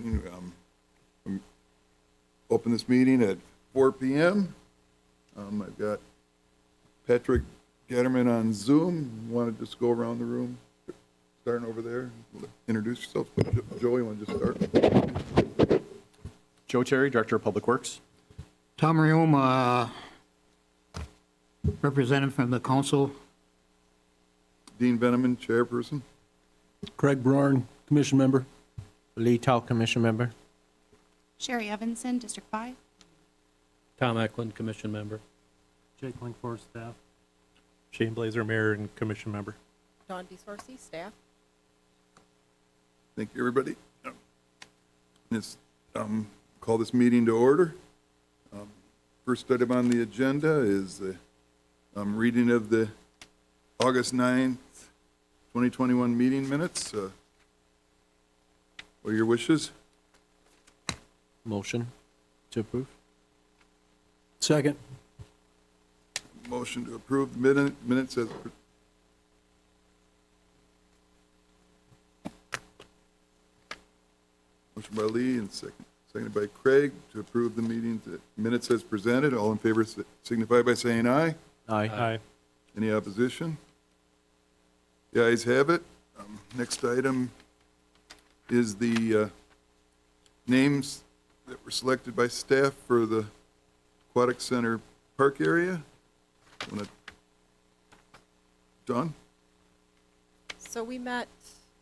evening. Open this meeting at 4 p.m. I've got Patrick Gatterman on Zoom. You want to just go around the room, starting over there? Introduce yourself. Joe, you want to just start? Joe Terry, Director of Public Works. Tom Riom, representative from the council. Dean Veneman, Chairperson. Craig Braun, Commission Member. Lee Tao, Commission Member. Sherry Evanson, District 5. Tom Eklund, Commission Member. Jake Linkford, staff. Shane Blazer, Mayor and Commission Member. Dawn DeSorcy, staff. Thank you, everybody. Let's call this meeting to order. First item on the agenda is the reading of the August 9th, 2021 meeting minutes. What are your wishes? Motion to approve. Second. Motion to approve the minutes as motion by Lee and seconded by Craig to approve the minutes as presented. All in favor signify by saying aye. Aye. Any opposition? The ayes have it. Next item is the names that were selected by staff for the Aquatic Center Park area. John? So we met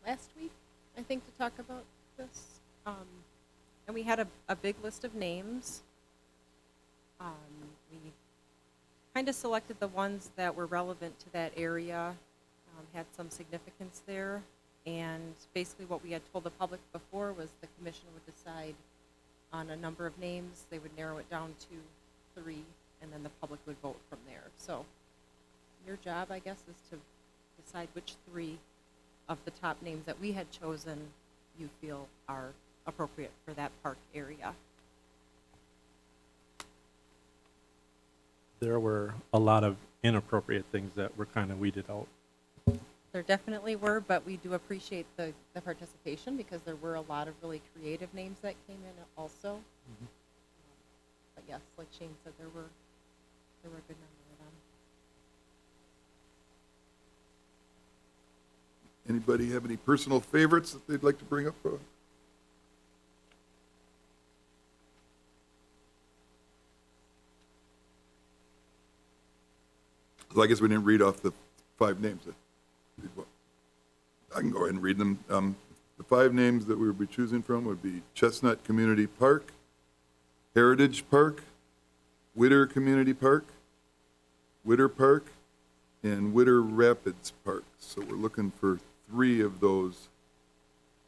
last week, I think, to talk about this. And we had a big list of names. We kind of selected the ones that were relevant to that area, had some significance there. And basically what we had told the public before was the commission would decide on a number of names. They would narrow it down to 3, and then the public would vote from there. So your job, I guess, is to decide which 3 of the top names that we had chosen you feel are appropriate for that park area. There were a lot of inappropriate things that were kind of weeded out. There definitely were, but we do appreciate the participation because there were a lot of really creative names that came in also. Mm-hmm. But yes, like Shane said, there were a good number of them. Anybody have any personal favorites that they'd like to bring up? So I guess we didn't read off the 5 names. I can go ahead and read them. The 5 names that we would be choosing from would be Chestnut Community Park, Heritage Park, Witter Community Park, Witter Park, and Witter Rapids Park. So we're looking for 3 of those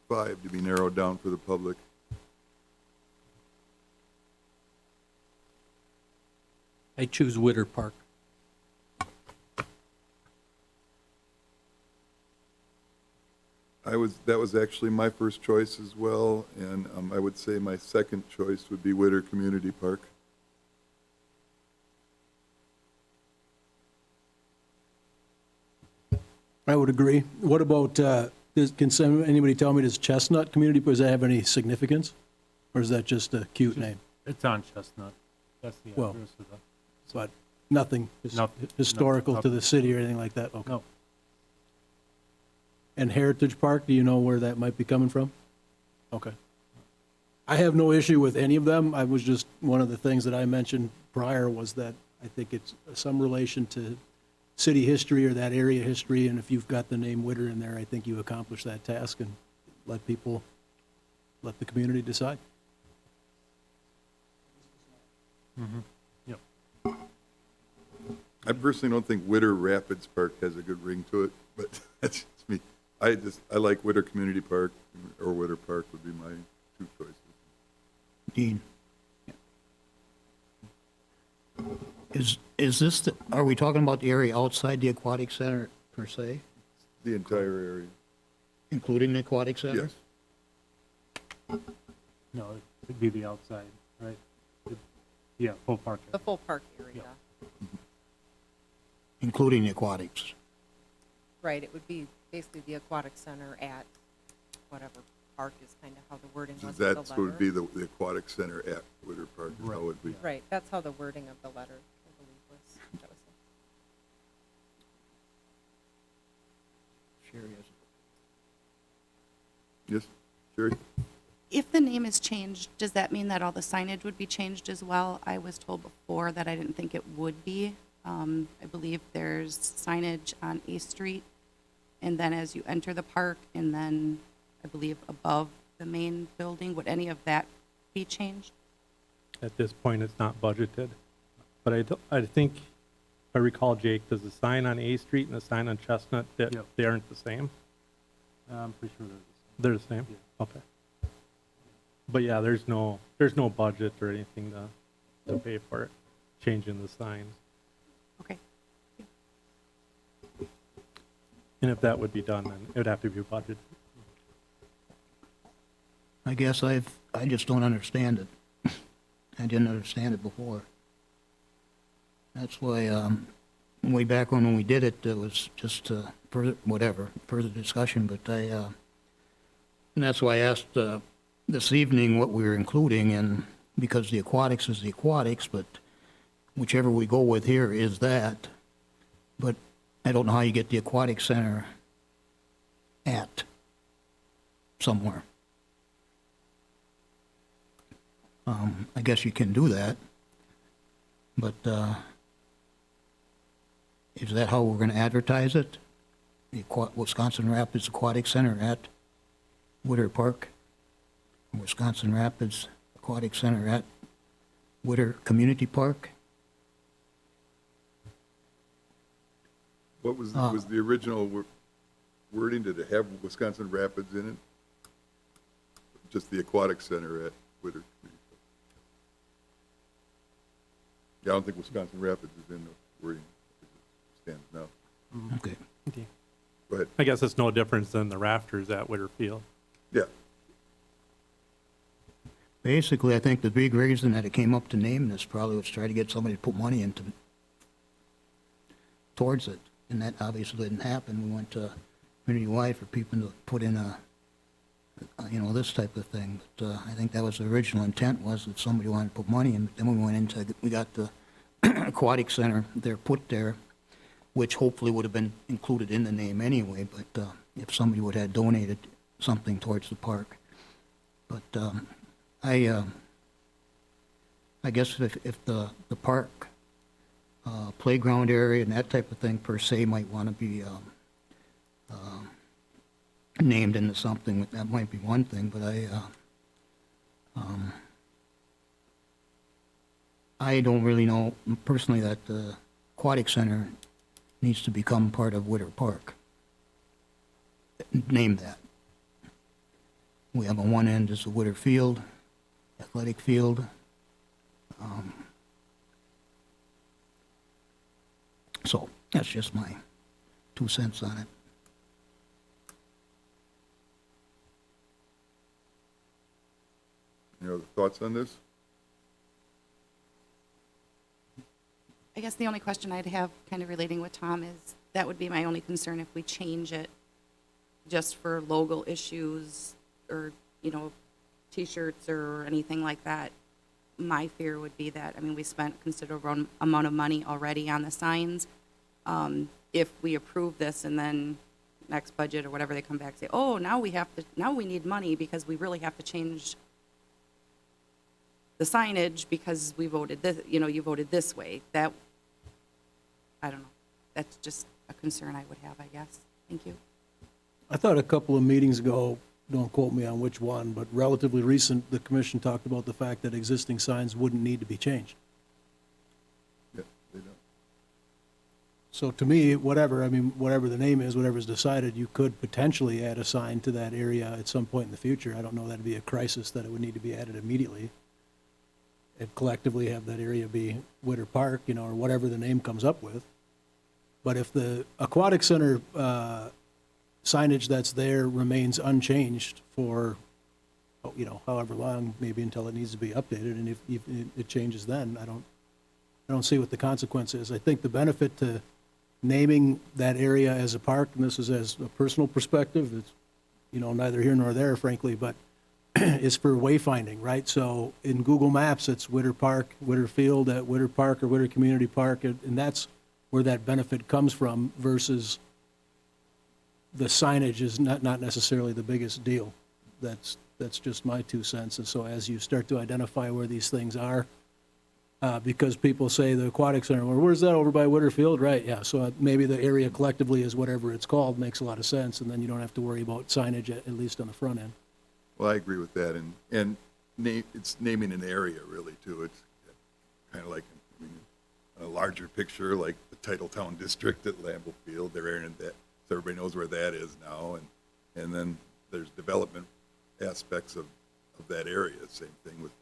5 to be narrowed down for the public. I choose Witter Park. That was actually my first choice as well, and I would say my second choice would be Witter Community Park. I would agree. What about, can anybody tell me, does Chestnut Community, does that have any significance? Or is that just a cute name? It's on Chestnut. That's the Well, address of the. But nothing historical to the city or anything like that? Okay. No. And Heritage Park, do you know where that might be coming from? Okay. I have no issue with any of them. I was just, one of the things that I mentioned prior was that I think it's some relation to city history or that area history, and if you've got the name Witter in there, I think you accomplish that task and let the community decide. Mm-hmm. Yep. I personally don't think Witter Rapids Park has a good ring to it, but that's just me. I like Witter Community Park, or Witter Park would be my 2 choices. Dean. Is this, are we talking about the area outside the Aquatic Center per se, The entire area. including the Aquatic Center? Yes. No, it would be the outside, right? Yeah, full park. The full park area. Including the aquatics. Right, it would be basically the aquatic center at whatever Park is kind of how the wording was So of the that would letter. be the aquatic center at Witter Park, is how it would be. Right, that's how the wording of the letter, I believe, was, that was it. Sherry has Yes, Sherry? If the name is changed, does that mean that all the signage would be changed as well? I was told before that I didn't think it would be. I believe there's signage on A Street, and then as you enter the park, and then I believe above the main building. Would any of that be changed? At this point, it's not budgeted. But I think, if I recall, Jake, does the sign on A Street and the sign on Chestnut, that Yep. they aren't the same? I'm pretty sure there's. They're the same? Yeah. Okay. But yeah, there's no budget or anything to pay for it, changing the signs. Okay. And if that would be done, then it would have to be budgeted. I guess I just don't understand it. I didn't understand it before. That's why, way back when we did it, it was just, further discussion, but and that's why I asked, this evening what we were including, and because the aquatics is the aquatics, but whichever we go with here is that. But I don't know how you get the aquatic center at somewhere. I guess you can do that, but is that how we're gonna advertise it? The Wisconsin Rapids Aquatic Center at Witter Park? Wisconsin Rapids Aquatic Center at Witter Community Park? What was the original wording? Did it have Wisconsin Rapids in it? Just the aquatic center at Witter Community Park? Yeah, I don't think Wisconsin Rapids is in the wording as it stands now. Okay. Go ahead. I guess it's no difference than the rafters at Whitterfield. Yeah, Basically, I think the big reason that it came up to name this probably was try to get somebody to put money into towards it, and that obviously didn't happen. We went to community-wide for people to put in this type of thing. But I think that was the original intent, was that somebody wanted to put money in. But then we got the aquatic center there put there, which hopefully would have been included in the name anyway. But if somebody would have donated something towards the park, but I guess if the park playground area and that type of thing per se might want to be named into something, that might be one thing, but I don't really know personally that the aquatic center needs to become part of Witter Park. Name that. We have on one end is the Witter Field, athletic field. So that's just my 2 cents on it. any other thoughts on this? I guess the only question I'd have, kind of relating with Tom, is that would be my only concern if we change it just for logo issues or, T-shirts or anything like that. My fear would be that, we spent a considerable amount of money already on the signs. If we approve this and then next budget or whatever, they come back and say, oh, now we need money because we really have to change the signage because we voted this, you voted this way. That, I don't know. That's just a concern I would have, I guess. Thank you. I thought a couple of meetings ago, don't quote me on which one, but relatively recent, the commission talked about the fact that existing signs wouldn't need to be changed. Yeah, they don't. So to me, whatever the name is, whatever's decided, you could potentially add a sign to that area at some point in the future. I don't know that'd be a crisis that it would need to be added immediately. And collectively have that area be Witter Park, or whatever the name comes up with. But if the aquatic center signage that's there remains unchanged for, however long, maybe until it needs to be updated, and if it changes then, I don't see what the consequence is. I think the benefit to naming that area as a park, and this is as a personal perspective, it's neither here nor there, frankly, but is for wayfinding, right? So in Google Maps, it's Witter Park, Witter Field at Witter Park or Witter Community Park, and that's where that benefit comes from versus the signage is not necessarily the biggest deal. That's just my 2 cents. And so as you start to identify where these things are, because people say the Aquatic Center, well, where's that, over by Witter Field? Right, yeah, so maybe the area collectively is whatever it's called, makes a lot of sense, and then you don't have to worry about signage, at least on the front end. Well, I agree with that, and it's naming an area really too. It's kind of like, I mean, a larger picture, like the Titletown District at Lambeau Field, they're airing that, so everybody knows where that is now, and then there's development aspects of that area, same thing with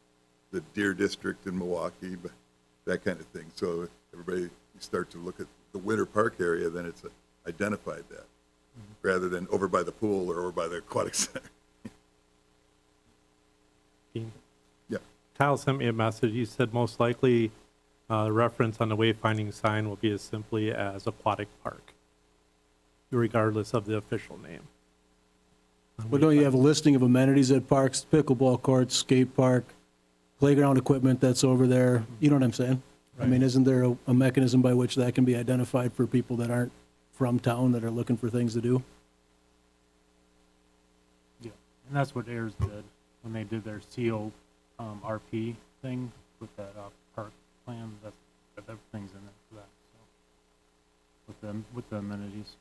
the Deer District in Milwaukee, but that kind of thing. So if everybody, you start to look at the Winter Park area, then it's identified that, rather than over by the pool or over by the Aquatic Center. Yeah. Kyle sent me a message. He said most likely the reference on the wayfinding sign will be as simply as Aquatic Park, regardless of the official name. Well, don't you have a listing of amenities at parks, pickleball courts, skate park, playground equipment that's over there? You know what I'm saying? I mean, isn't there a mechanism by which that can be identified for people that aren't from town that are looking for things to do? Yeah, and that's what Ayers did when they did their CO RP thing with that park plan. That everything's in there for that. So with the amenities.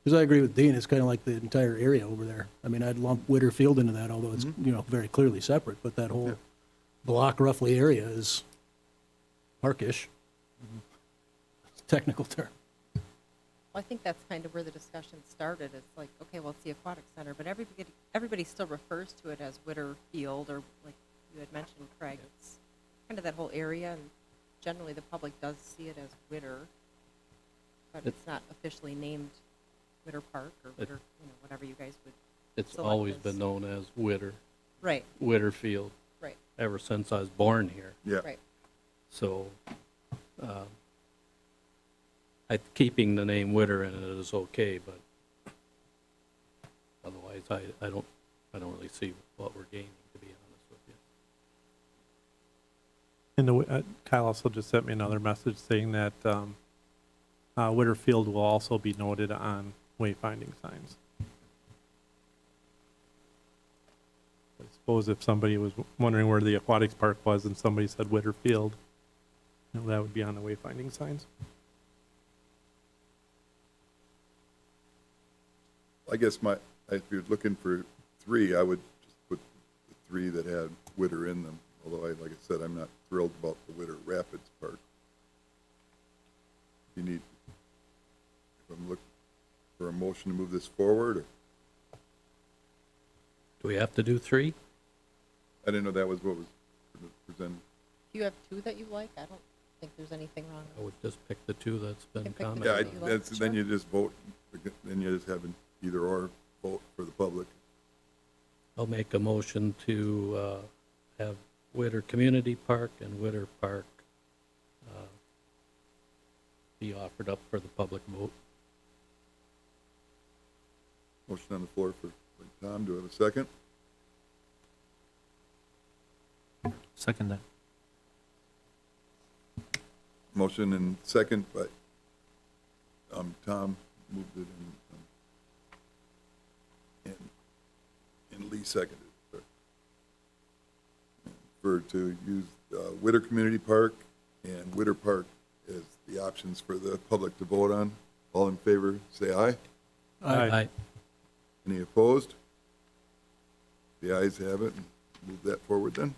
Because I agree with Dean, it's kind of like the entire area over there. I mean, I'd lump Witter Field into that, although it's, very clearly separate, but that whole block roughly area is parkish. Technical term. Well, I think that's kind of where the discussion started. It's like, okay, well, it's the Aquatic Center, but everybody still refers to it as Witter Field, or like you had mentioned, Craig. It's kind of that whole area, and generally the public does see it as Witter, but it's not officially named Witter Park or Witter, whatever you guys would. It's select always as- been known as Witter, Right, Witter Field, right, ever since I was born here. Yeah. right. So, keeping the name Witter in it is okay, but otherwise, I don't really see what we're gaining, to be honest with you. And Kyle also just sent me another message saying that Witter Field will also be noted on wayfinding signs. I suppose if somebody was wondering where the aquatics park was and somebody said Witter Field, that would be on the wayfinding signs. I guess if you're looking for 3, I would just put the 3 that had Witter in them. Although, like I said, I'm not thrilled about the Witter Rapids Park. If I'm looking for a motion to move this forward, or, Do we have to do 3? I didn't know that was what was presented. Do you have 2 that you like? I don't think there's anything wrong I would just pick the 2 that's been Can pick the commented Yeah, that on. you like, then sure. you just vote, then you just have an either or vote for the public. I'll make a motion to have Witter Community Park and Witter Park be offered up for the public vote. Motion on the floor for Tom. Do I have a second? Second that. Motion and second by Tom moved it and Lee seconded it. For to use Witter Community Park and Witter Park as the options for the public to vote on. All in favor, say aye. Aye. Any opposed? The ayes have it. Move that forward then.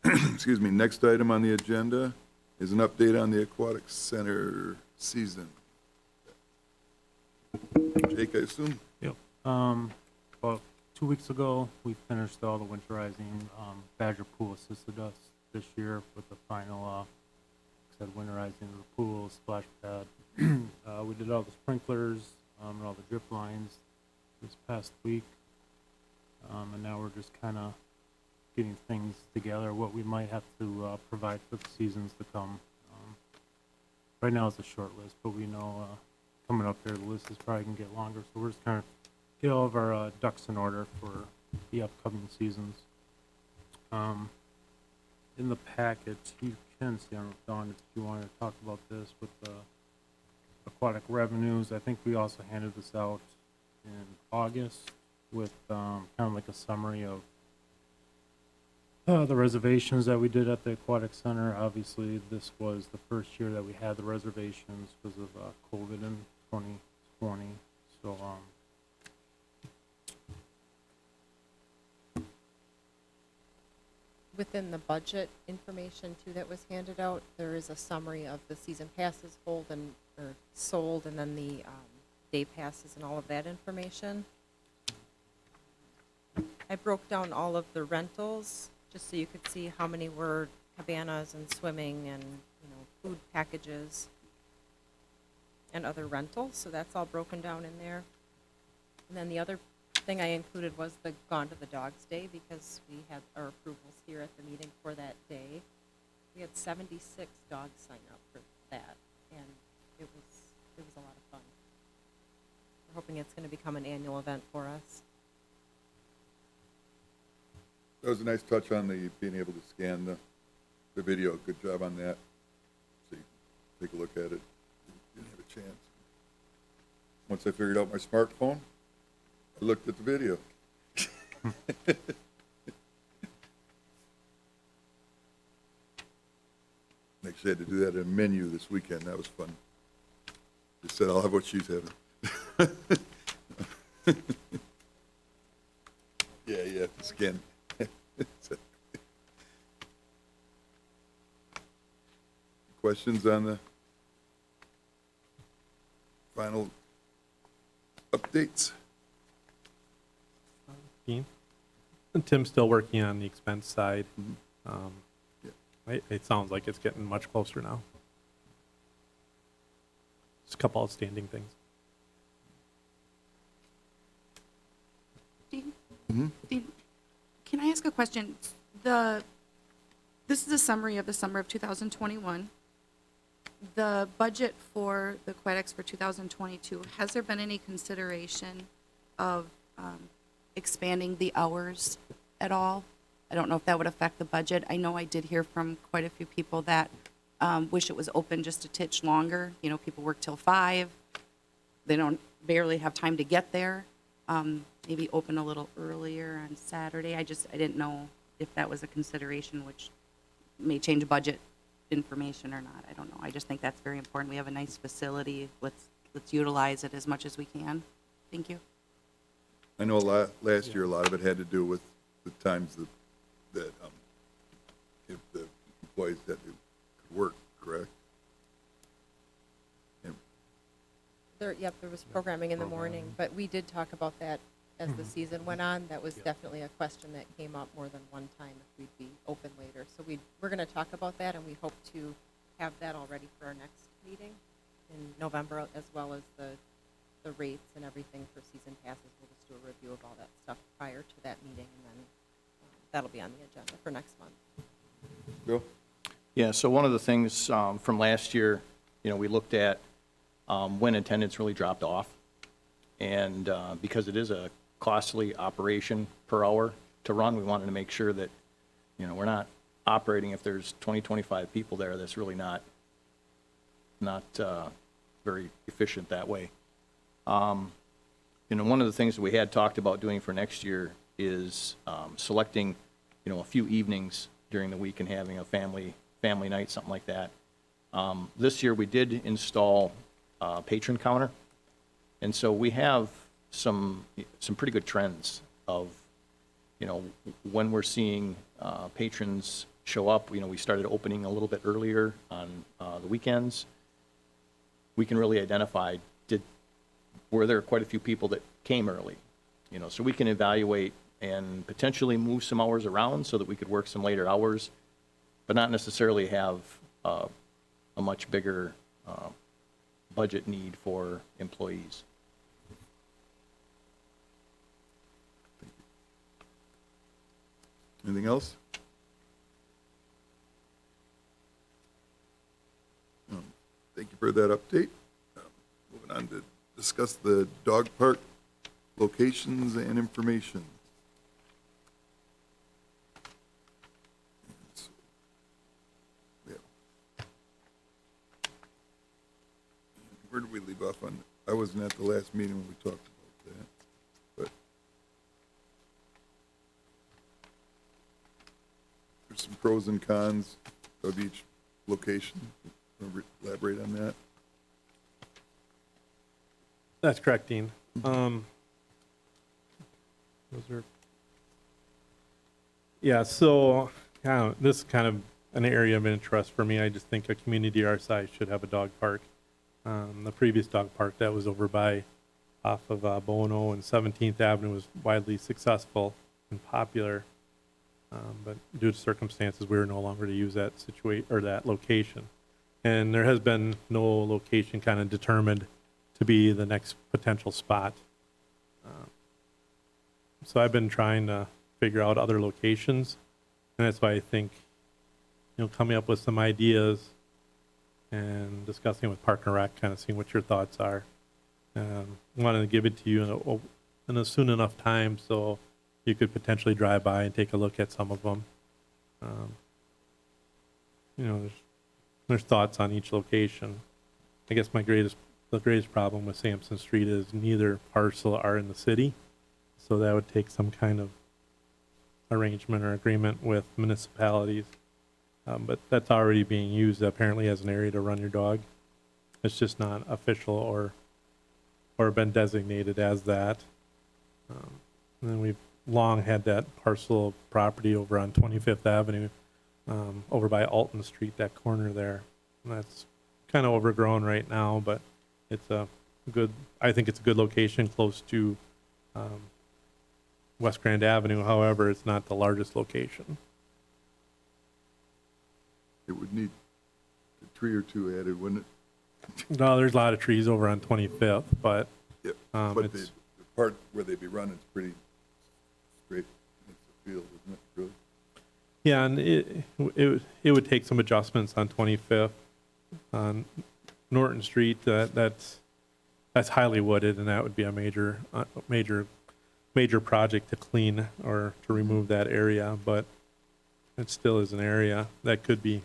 Excuse me, next item on the agenda is an update on the Aquatic Center season. Jake, I assume? Yep. About 2 weeks ago, we finished all the winterizing. Badger Pool assisted us this year with the final, winterizing of the pool, splash pad. We did all the sprinklers and all the drip lines this past week. And now we're just kind of getting things together, what we might have to provide for the seasons to come. Right now it's a short list, but we know coming up here, the list is probably going to get longer. So we're just kind of get all of our ducks in order for the upcoming seasons. In the packet, you can see, I don't know, Dawn, if you want to talk about this with the aquatic revenues. I think we also handed this out in August with kind of like a summary of the reservations that we did at the aquatic center. Obviously, this was the first year that we had the reservations because of COVID in 2020. So, Within the budget information too that was handed out, there is a summary of the season passes sold, and then the day passes and all of that information. I broke down all of the rentals just so you could see how many were cabanas and swimming and, food packages and other rentals. So that's all broken down in there. And then the other thing I included was the Gone to the Dogs Day, because we had our approvals here at the meeting for that day. We had 76 dogs sign up for that, and it was a lot of fun. We're hoping it's going to become an annual event for us. That was a nice touch on the being able to scan the video. Good job on that. So you can take a look at it. Didn't have a chance. Once I figured out my smartphone, I looked at the video. Actually, I had to do that in a menu this weekend. That was fun. Just said, I'll have what she's having. Yeah, scan. Questions on the final updates? Dean? And Tim's still working on the expense side. It sounds like it's getting much closer now. Just a couple outstanding things. Dean? Dean, can I ask a question? This is a summary of the summer of 2021. The budget for the Aquatics for 2022, has there been any consideration of expanding the hours at all? I don't know if that would affect the budget. I know I did hear from quite a few people that wish it was open just a titch longer. People work till 5. They don't barely have time to get there. Maybe open a little earlier on Saturday. I didn't know if that was a consideration, which may change budget information or not. I don't know. I just think that's very important. We have a nice facility. Let's utilize it as much as we can. Thank you. I know last year, a lot of it had to do with the times that if the employees that could work, correct? There was programming in the morning, but we did talk about that as the season went on. That was definitely a question that came up more than one time, if we'd be open later. So we're going to talk about that, and we hope to have that all ready for our next meeting in November, as well as the rates and everything for season passes. We'll just do a review of all that stuff prior to that meeting, and then that'll be on the agenda for next month. Bill? Yeah, so one of the things from last year, we looked at when attendance really dropped off. And because it is a costly operation per hour to run, we wanted to make sure that, we're not operating if there's 20, 25 people there. That's really not very efficient that way. One of the things that we had talked about doing for next year is selecting, a few evenings during the week and having a family night, something like that. This year we did install a patron counter, and so we have some pretty good trends of, when we're seeing patrons show up. We started opening a little bit earlier on the weekends. We can really identify, were there quite a few people that came early? So we can evaluate and potentially move some hours around so that we could work some later hours, but not necessarily have a much bigger budget need for employees. Anything else? Thank you for that update. Moving on to discuss the dog park locations and information. Yeah. Where did we leave off on? I wasn't at the last meeting when we talked about that, but there's some pros and cons of each location. Elaborate on that. That's correct, Dean. Yeah, so, this is kind of an area of interest for me. I just think a community our size should have a dog park. The previous dog park that was over by, off of Bono and 17th Avenue was widely successful and popular. But due to circumstances, we were no longer to use that that location. And there has been no location kind of determined to be the next potential spot. So I've been trying to figure out other locations, and that's why I think, coming up with some ideas and discussing with Park and Rec, kind of seeing what your thoughts are. Wanted to give it to you in a soon enough time so you could potentially drive by and take a look at some of them. There's thoughts on each location. I guess the greatest problem with Sampson Street is neither parcel are in the city, so that would take some kind of arrangement or agreement with municipalities. But that's already being used apparently as an area to run your dog. It's just not official or been designated as that. And then we've long had that parcel of property over on 25th Avenue, over by Alton Street, that corner there. And that's kind of overgrown right now, but it's I think it's a good location close to West Grand Avenue. However, it's not the largest location. It would need a tree or two added, wouldn't it? No, there's a lot of trees over on 25th, but Yep. But the part where they'd be running is pretty straight. It's a field, isn't it, really? yeah, and it would take some adjustments on 25th. On Norton Street, that's highly wooded, and that would be a major project to clean or to remove that area. But it still is an area that could be.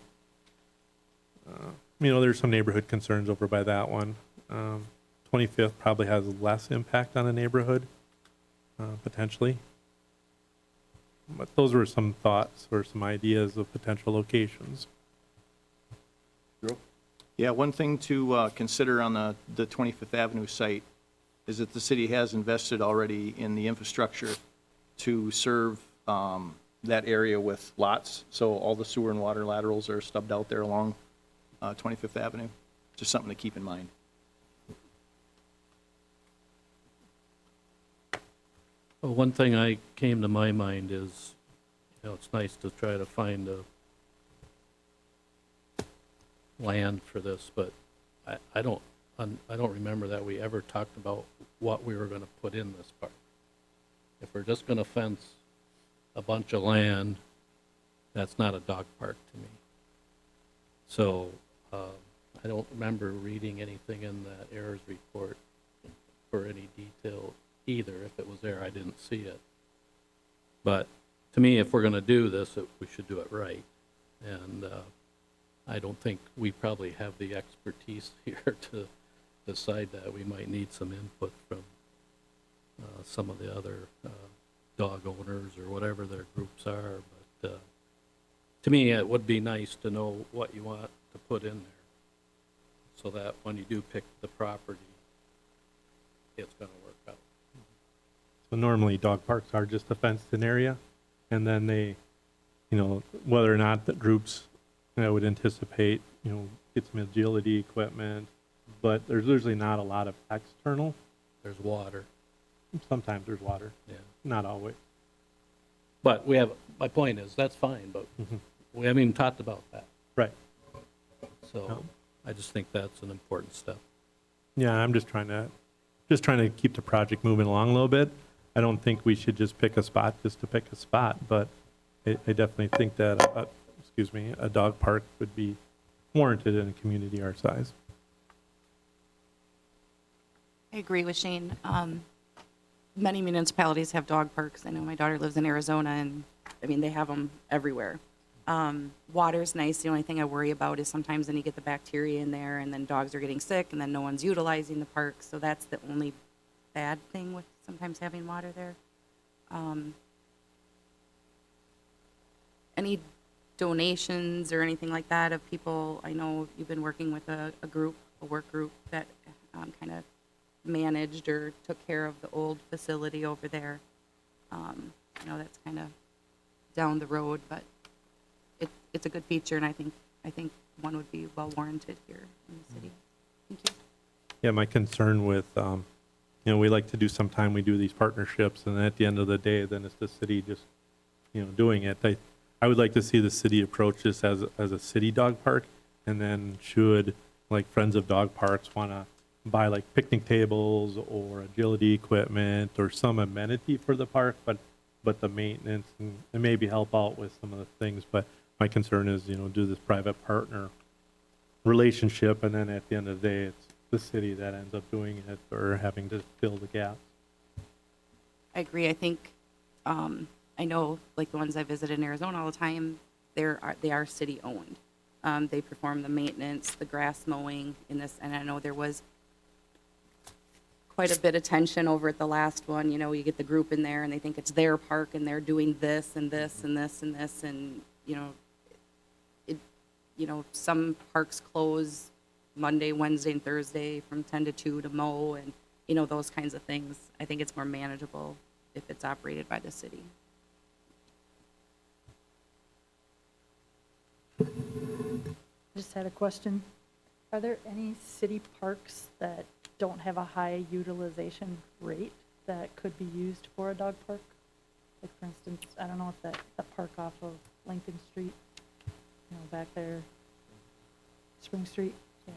There's some neighborhood concerns over by that one. 25th probably has less impact on the neighborhood, potentially. But those were some thoughts or some ideas of potential locations. Joe? Yeah, one thing to consider on the 25th Avenue site is that the city has invested already in the infrastructure to serve that area with lots. So all the sewer and water laterals are stubbed out there along 25th Avenue. Just something to keep in mind. Well, one thing I came to my mind is, it's nice to try to find a land for this, but I don't remember that we ever talked about what we were going to put in this park. If we're just going to fence a bunch of land, that's not a dog park to me. So I don't remember reading anything in that errors report for any detail either. If it was there, I didn't see it. But to me, if we're going to do this, we should do it right. And I don't think we probably have the expertise here to decide that. We might need some input from some of the other dog owners or whatever their groups are. But to me, it would be nice to know what you want to put in there so that when you do pick the property, it's going to work out. So normally dog parks are just a fenced-in area, and then they, whether or not the groups would anticipate, get some agility equipment, but there's usually not a lot of external. There's water. Sometimes there's water. Yeah. Not always. But my point is, that's fine, but we haven't even talked about that. Right. So No. I just think that's an important step. Yeah, I'm just trying to keep the project moving along a little bit. I don't think we should just pick a spot just to pick a spot, but I definitely think that, a dog park would be warranted in a community our size. I agree with Shane. many municipalities have dog parks. I know my daughter lives in Arizona, and, I mean, they have them everywhere. Water's nice. The only thing I worry about is sometimes then you get the bacteria in there, and then dogs are getting sick, and then no one's utilizing the park. So that's the only bad thing with sometimes having water there. Any donations or anything like that of people? I know you've been working with a work group that kind of managed or took care of the old facility over there. I know that's kind of down the road, but it's a good feature, and I think one would be well warranted here in the city. Thank you. Yeah, my concern with, we like to do sometime, we do these partnerships, and at the end of the day, then it's the city just, doing it. I would like to see the city approach this as a city dog park, and then should, like, Friends of Dog Parks want to buy, like, picnic tables or agility equipment or some amenity for the park, but the maintenance and maybe help out with some of the things. But my concern is, do this private partner relationship, and then at the end of the day, it's the city that ends up doing it or having to fill the gaps. I agree. I think, I know, like the ones I visit in Arizona all the time, they are city owned. They perform the maintenance, the grass mowing in this, and I know there was quite a bit of tension over at the last one. You get the group in there and they think it's their park and they're doing this and this and this and this, and some parks close Monday, Wednesday, and Thursday from 10 to 2 to mow, and those kinds of things. I think it's more manageable if it's operated by the city. Just had a question. Are there any city parks that don't have a high utilization rate that could be used for a dog park? Like, for instance, I don't know if the park off of Lincoln Street, back there, Spring Street, yeah.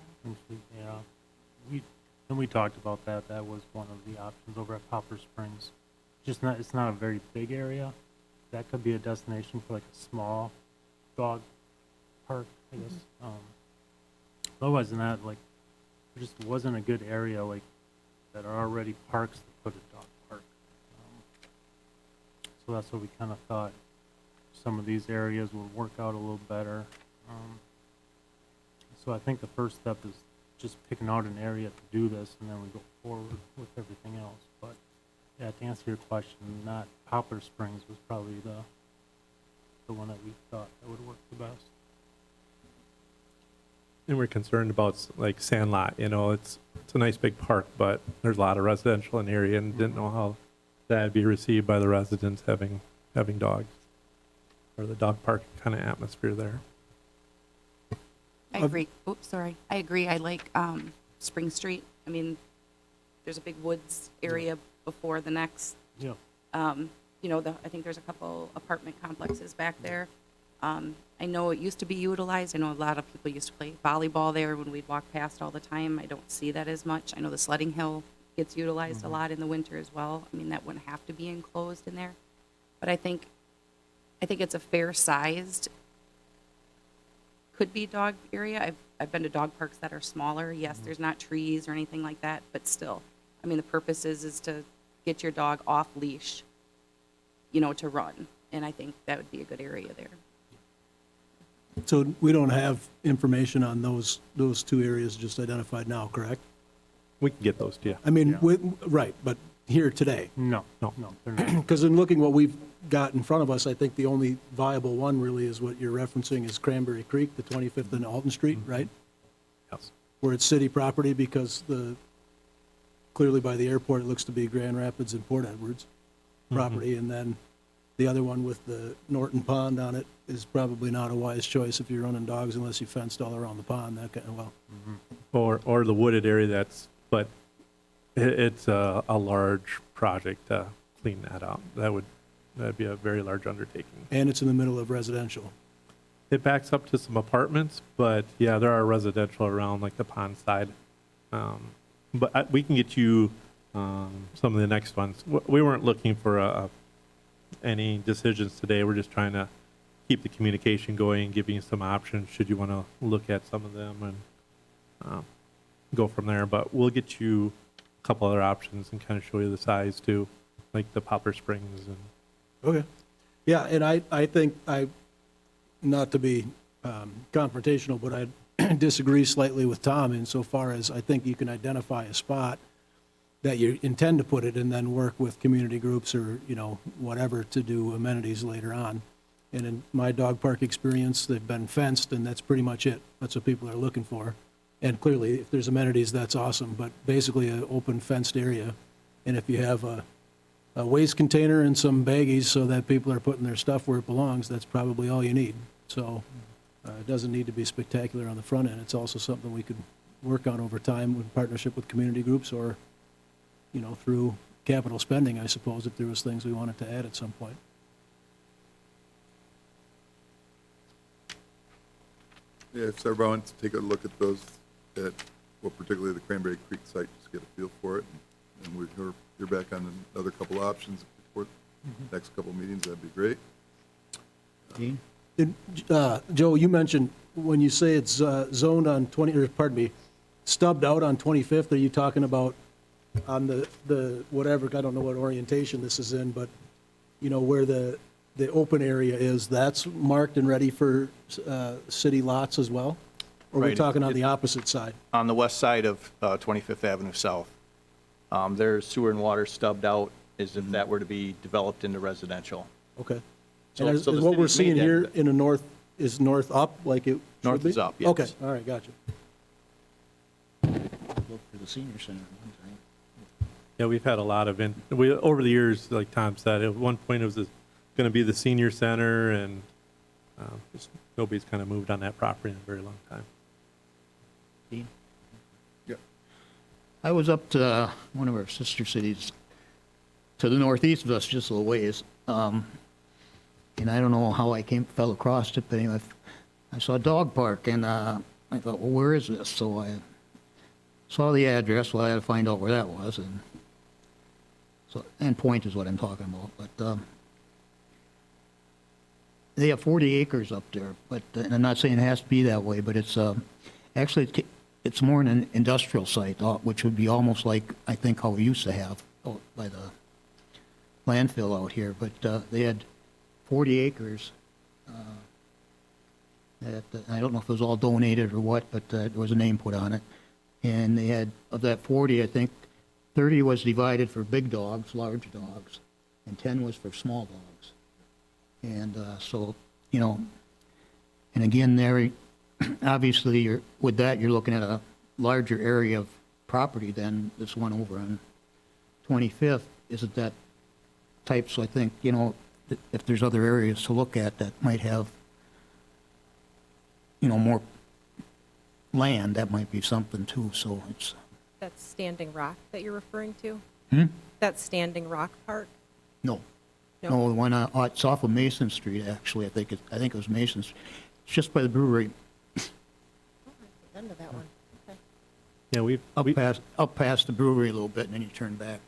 Yeah, we talked about that. That was one of the options over at Poplar Springs. It's not a very big area. That could be a destination for like a small dog park, I guess. Otherwise than that, like, there just wasn't a good area like that are already parks to put a dog park. So that's what we kind of thought. Some of these areas would work out a little better. So I think the first step is just picking out an area to do this, and then we go forward with everything else. But yeah, to answer your question, not Poplar Springs was probably the one that we thought that would work the best. And we're concerned about, like, Sandlot, it's a nice big park, but there's a lot of residential in the area, and didn't know how that'd be received by the residents having dogs, or the dog park kind of atmosphere there. I agree. Oops, sorry. I agree. I like Spring Street. I mean, there's a big woods area before the next. Yeah. I think there's a couple apartment complexes back there. I know it used to be utilized. I know a lot of people used to play volleyball there when we'd walk past all the time. I don't see that as much. I know the sledding hill gets utilized a lot in the winter as well. I mean, that wouldn't have to be enclosed in there. But I think it's a fair-sized, could be dog area. I've been to dog parks that are smaller. Yes, there's not trees or anything like that, but still. I mean, the purpose is to get your dog off leash, to run. And I think that would be a good area there. So we don't have information on those two areas just identified now, correct? We can get those to you. I mean, right, but here today. No, they're not. Because in looking what we've got in front of us, I think the only viable one really is what you're referencing is Cranberry Creek, the 25th and Alton Street, right? Yes. Where it's city property because clearly by the airport, it looks to be Grand Rapids and Port Edwards property. And then the other one with the Norton Pond on it is probably not a wise choice if you're running dogs unless you fenced all around the pond, that kind of, well. Or the wooded area but it's a large project to clean that up. That'd be a very large undertaking. And it's in the middle of residential. It backs up to some apartments, but yeah, there are residential around, like the pond side. But we can get you some of the next ones. We weren't looking for any decisions today. We're just trying to keep the communication going and giving you some options should you want to look at some of them and go from there. But we'll get you a couple other options and kind of show you the size too. like the Poplar Springs and Okay. Yeah, and I think not to be confrontational, but I disagree slightly with Tom insofar as I think you can identify a spot that you intend to put it and then work with community groups or, whatever to do amenities later on. And in my dog park experience, they've been fenced and that's pretty much it. That's what people are looking for. And clearly, if there's amenities, that's awesome, but basically an open fenced area. And if you have a waste container and some baggies so that people are putting their stuff where it belongs, that's probably all you need. So it doesn't need to be spectacular on the front end. It's also something we could work on over time in partnership with community groups or, through capital spending, I suppose, if there was things we wanted to add at some point. Yeah, if everyone wants to take a look at those, particularly the Cranberry Creek site, just get a feel for it. And you're back on another couple options for the next couple meetings, that'd be great. Dean? And, Joe, you mentioned when you say it's zoned on stubbed out on 25th, are you talking about on the whatever, I don't know what orientation this is in, but, where the open area is, that's marked and ready for city lots as well? Or are we Right. talking on the opposite side? On the west side of 25th Avenue South, there's sewer and water stubbed out as if that were to be developed into residential. Okay. So- And is so the what we're city's made seeing here that- in the north, is north up like it should North be? is up, yes. Okay, all right, gotcha. Look for the senior center ones, right? yeah, we've had a lot of over the years, like Tom said, at one point it was going to be the senior center, and just nobody's kind of moved on that property in a very long time. Dean? Yeah. I was up to one of our sister cities to the northeast of us, just a little ways. And I don't know how I fell across it, but anyway, I saw a dog park, and I thought, well, where is this? So I saw the address. Well, I had to find out where that was, and Point is what I'm talking about. But they have 40 acres up there. But and I'm not saying it has to be that way, but it's actually it's more an industrial site, which would be almost like I think how we used to have out by the landfill out here. But they had 40 acres. I don't know if it was all donated or what, but there was a name put on it. And they had, of that 40, I think 30 was divided for big dogs, large dogs, and 10 was for small dogs. And so, and again, there, obviously, with that, you're looking at a larger area of property than this one over on 25th. Isn't that type? So I think, if there's other areas to look at that might have, more land, that might be something too, so it's. That's Standing Rock that you're referring to? Hmm? That's Standing Rock Park? No. No. No, the one, it's off of Mason Street, actually, I think it was Mason Street. It's just by the brewery, Oh, I've been to that one. Okay. Yeah, up past the brewery a little bit, and then you turn back.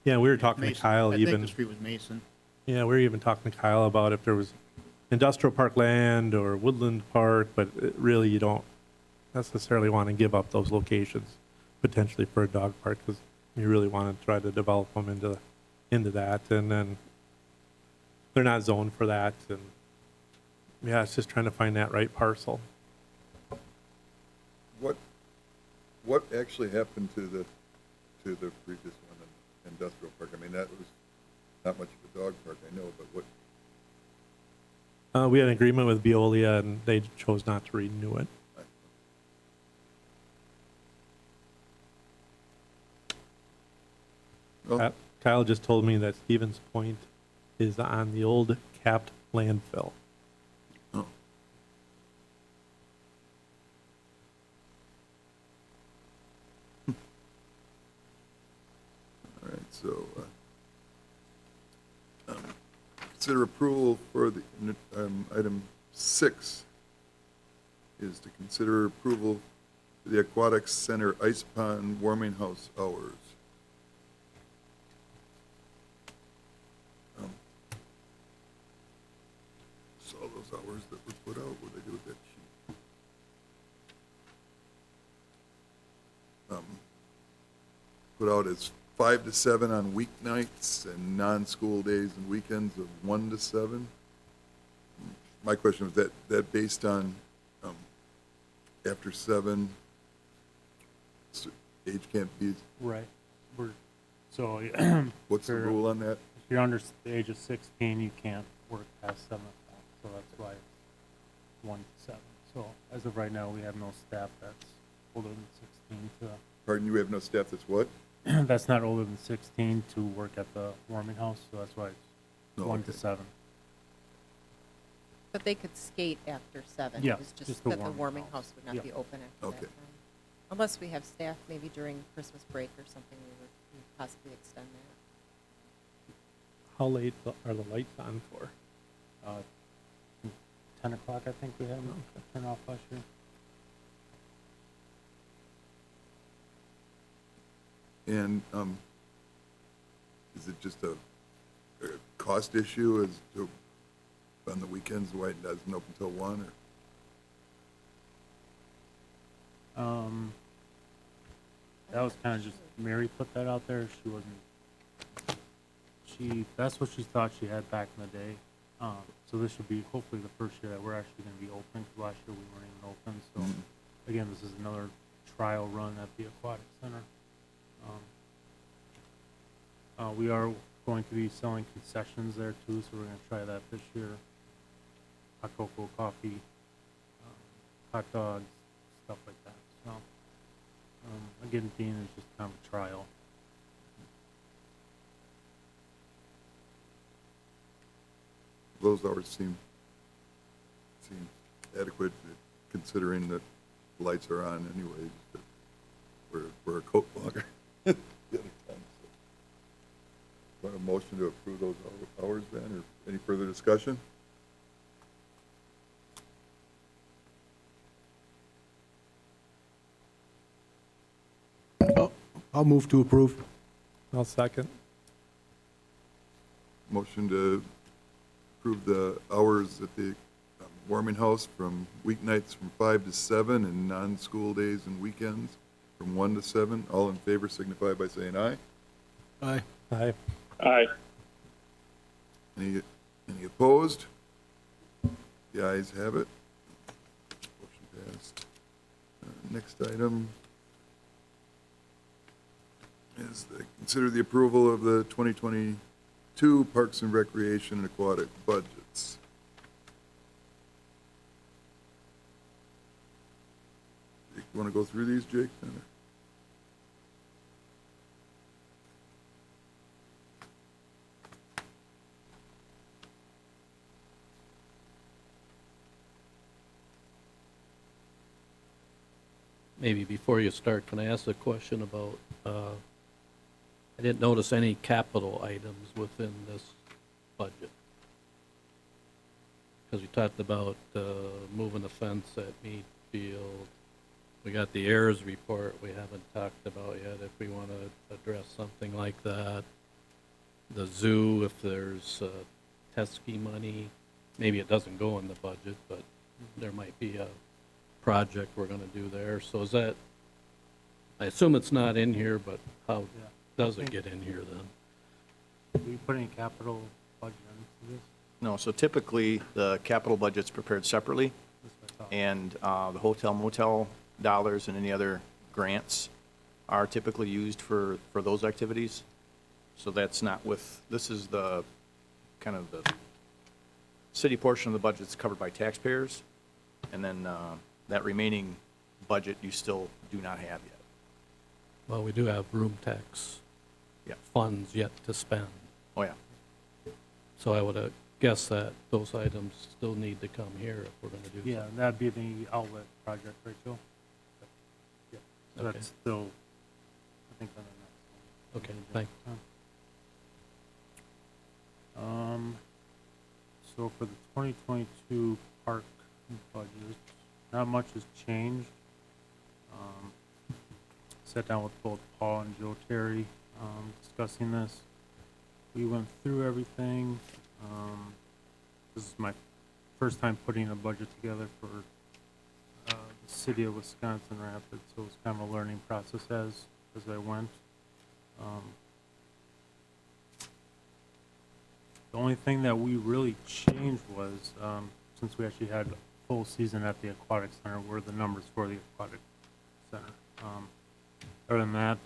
we were talking to Mason. Kyle I think even. the street was Mason. Yeah, we were even talking to Kyle about if there was industrial park land or woodland park, but really you don't necessarily want to give up those locations potentially for a dog park because you really want to try to develop them into that, and then they're not zoned for that, and yeah, it's just trying to find that right parcel. What actually happened to the previous one, in industrial park? I mean, that was not much of a dog park, I know, but what? We had an agreement with Veolia, and they chose not to renew it. Well, Kyle just told me that Stevens Point is on the old capped landfill. oh. All right, so, consider approval for the, item 6 is to consider approval for the Aquatic Center Ice Pond Warming House hours. Saw those hours that were put out, what did they do with that sheet? Put out as 5 to 7 on weeknights and non-school days and weekends of 1 to 7. My question was that based on after 7, age can't be, Right. So, what's the Sure. rule on that? if you're under the age of 16, you can't work past 7 o'clock, so that's why it's 1 to 7. So as of right now, we have no staff that's older than 16 Pardon, you have no staff that's what? that's not older than 16 to work at the warming house, so that's why it's No, 1 to okay. 7. But they could skate after 7. Yeah, It was just just the that the warming warming house. house would not Yeah. be open after that Okay. time. Unless we have staff maybe during Christmas break or something, we'd possibly extend that. How late are the lights on for? 10 o'clock, I think we had them turn off last year. And is it just a cost issue as to, on the weekends, why it doesn't open till 1? Or That was kind of just, Mary put that out there. That's what she thought she had back in the day. So this should be hopefully the first year that we're actually going to be open, because last year we weren't even open. So again, this is another trial run at the Aquatic Center. We are going to be selling concessions there too, so we're going to try that this year. Hot cocoa, coffee, hot dogs, stuff like that. So again, being is just kind of a trial. those hours seem adequate, considering that the lights are on anyways, but we're a coat longer. the other time, so. Want a motion to approve those hours then, or any further discussion? I'll move to approve. I'll second. Motion to approve the hours at the warming house from weeknights from 5 to 7 and non-school days and weekends from 1 to 7. All in favor signify by saying aye. Aye. Aye. Aye. Any opposed? The ayes have it. Motion passed. Next item is consider the approval of the 2022 Parks and Recreation and Aquatic budgets. You want to go through these, Jake? Maybe before you start, can I ask a question about, I didn't notice any capital items within this budget. Because we talked about moving the fence at Mead Field. We got the AIRS report we haven't talked about yet, if we want to address something like that. The zoo, if there's Teskey money, maybe it doesn't go in the budget, but there might be a project we're gonna do there. So is that, I assume it's not in here, but how Yeah. does it get in here then? Do we put any capital budget into this? No, so typically, the capital budget's prepared separately, That's what I thought. and the hotel motel dollars and any other grants are typically used for those activities. So that's not with, this is the, kind of the city portion of the budget's covered by taxpayers, and then that remaining budget you still do not have yet. Well, we do have room tax Yeah. funds yet to spend. Oh, yeah. So I would guess that those items still need to come here if we're gonna do Yeah, something. that'd be the outlet project, right, Joe? Yeah, so Okay. that's still, I think, on the next one. Okay, thanks. So for the 2022 park budget, not much has changed. Sat down with both Paul and Joe Terry, discussing this. We went through everything. This is my first time putting a budget together for the city of Wisconsin Rapids, so it's kind of a learning process as I went. The only thing that we really changed was, since we actually had a full season at the Aquatic Center, were the numbers for the Aquatic Center. Other than that,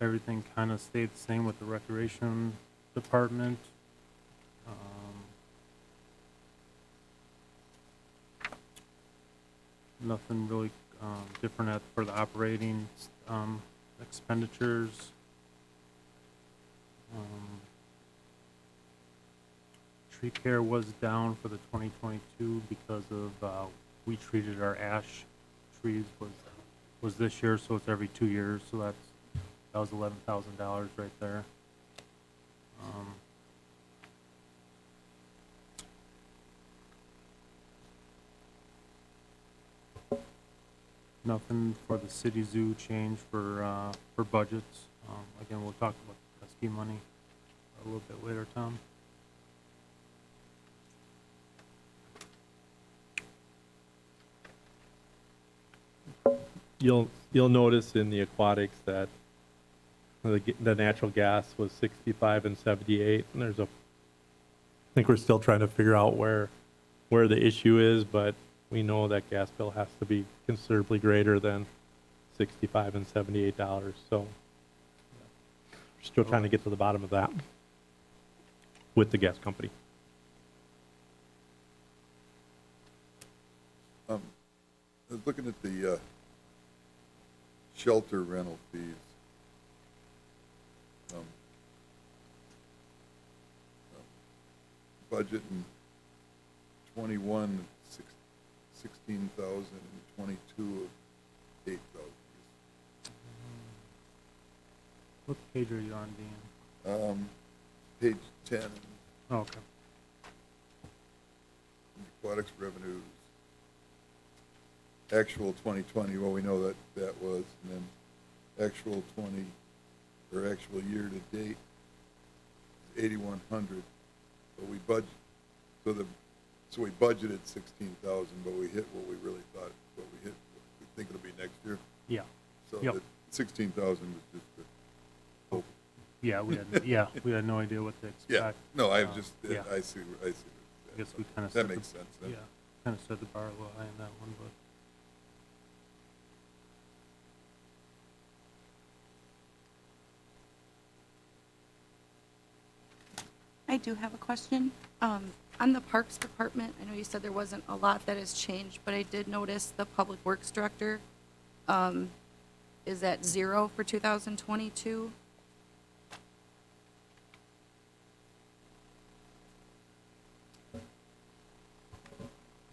everything kind of stayed the same with the Recreation Department. Nothing really different for the operating expenditures. Tree care was down for the 2022 because of we treated our ash trees was this year, so it's every 2 years, so that was $11,000 right there. Nothing for the city zoo change for budgets. Again, we'll talk about the pesky money a little bit later, Tom. You'll notice in the aquatics that the natural gas was 65 and 78, and I think we're still trying to figure out where the issue is, but we know that gas bill has to be considerably greater than $65 and $78. So we're still trying to get to the bottom of that with the gas company. I was looking at the shelter rental fees. Budget in 21, 16,000, and 22 of 8,000. What page are you on, Dean? Page 10, Oh, okay. aquatics revenues. Actual 2020, well, we know that was, and then actual actual year to date is 8,100. But we we budgeted 16,000, but we hit what we really thought, we think it'll be next year. Yeah. So Yep. the 16,000 was just the hope. Yeah, we had no idea what to expect. Yeah, no, I Um, just, yeah. I see. I guess we kind of That makes sense then. Yeah, kind of set the bar a little high on that one, but. I do have a question. On the Parks Department, I know you said there wasn't a lot that has changed, but I did notice the Public Works Director is at 0 for 2022.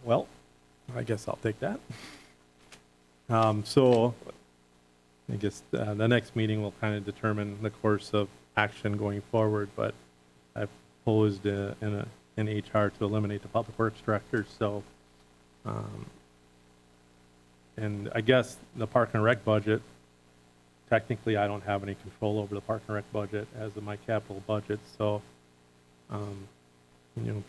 Well, I guess I'll take that. So I guess the next meeting will kind of determine the course of action going forward, but I've proposed in HR to eliminate the public works director, so and I guess the park and rec budget, technically I don't have any control over the park and rec budget as of my capital budget, so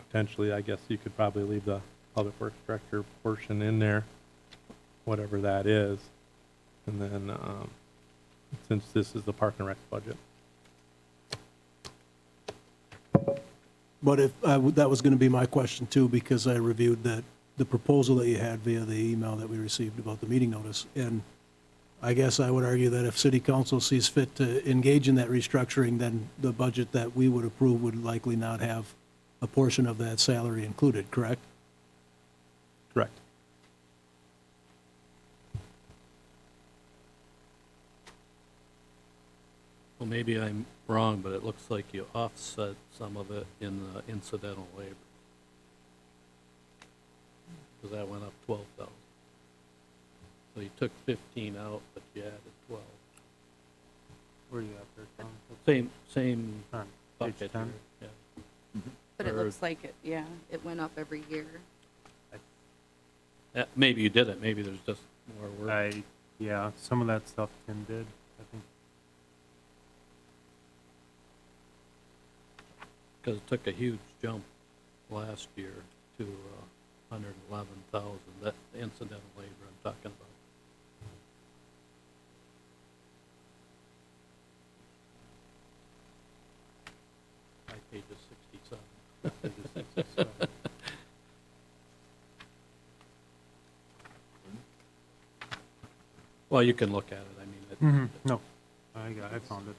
potentially I guess you could probably leave the public works director portion in there, whatever that is, and then since this is the park and rec budget. But if, that was going to be my question too, because I reviewed the proposal that you had via the email that we received about the meeting notice. And I guess I would argue that if city council sees fit to engage in that restructuring, then the budget that we would approve would likely not have a portion of that salary included, correct? Correct. Well, maybe I'm wrong, but it looks like you offset some of it in the incidental labor. Because that went up 12,000. So you took 15 out, but you added 12. Where are you at there, Tom? Same On bucket page here, 10? yeah. But it Or- looks like it went up every year. Maybe you did it, maybe there's just more work. Yeah, some of that stuff Tim did, I think. Because it took a huge jump last year to 111,000, that incidental labor I'm talking about. My page is 67. Well, you can look at it, I mean, it, No, I found it.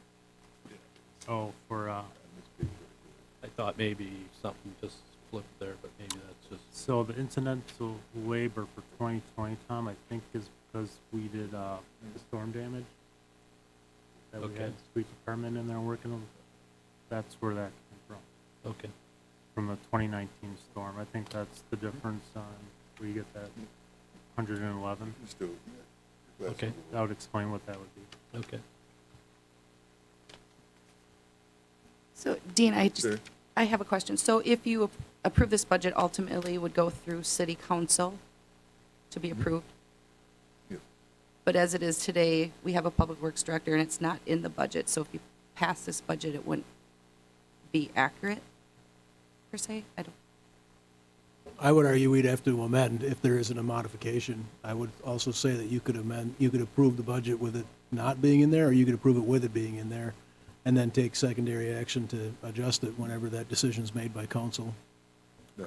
Oh, for, I thought maybe something just flipped there, but maybe that's just, so the incidental labor for 2020, Tom, I think is because we did, storm damage. That we Okay. had the street department in there working on, that's where that came from. okay. From the 2019 storm. I think that's the difference on where you get that 111. Just do it. Yeah. Okay. That would explain what that would be. Okay. So Dean, Sure. I have a question. So if you approve this budget, ultimately would go through city council to be approved? Yes. But as it is today, we have a public works director and it's not in the budget. So if you pass this budget, it wouldn't be accurate, per se? I would argue we'd have to amend if there isn't a modification. I would also say that you could amend, you could approve the budget with it not being in there, or you could approve it with it being in there, and then take secondary action to adjust it whenever that decision's made by council. Yeah.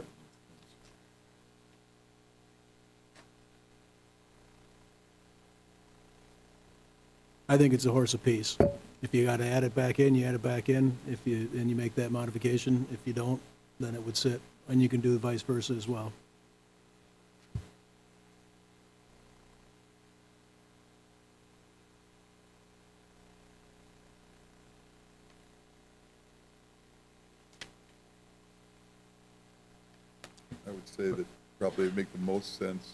I think it's a horse apiece. If you gotta add it back in, you add it back in. And you make that modification. If you don't, then it would sit, and you can do vice versa as well. I would say that probably it'd make the most sense,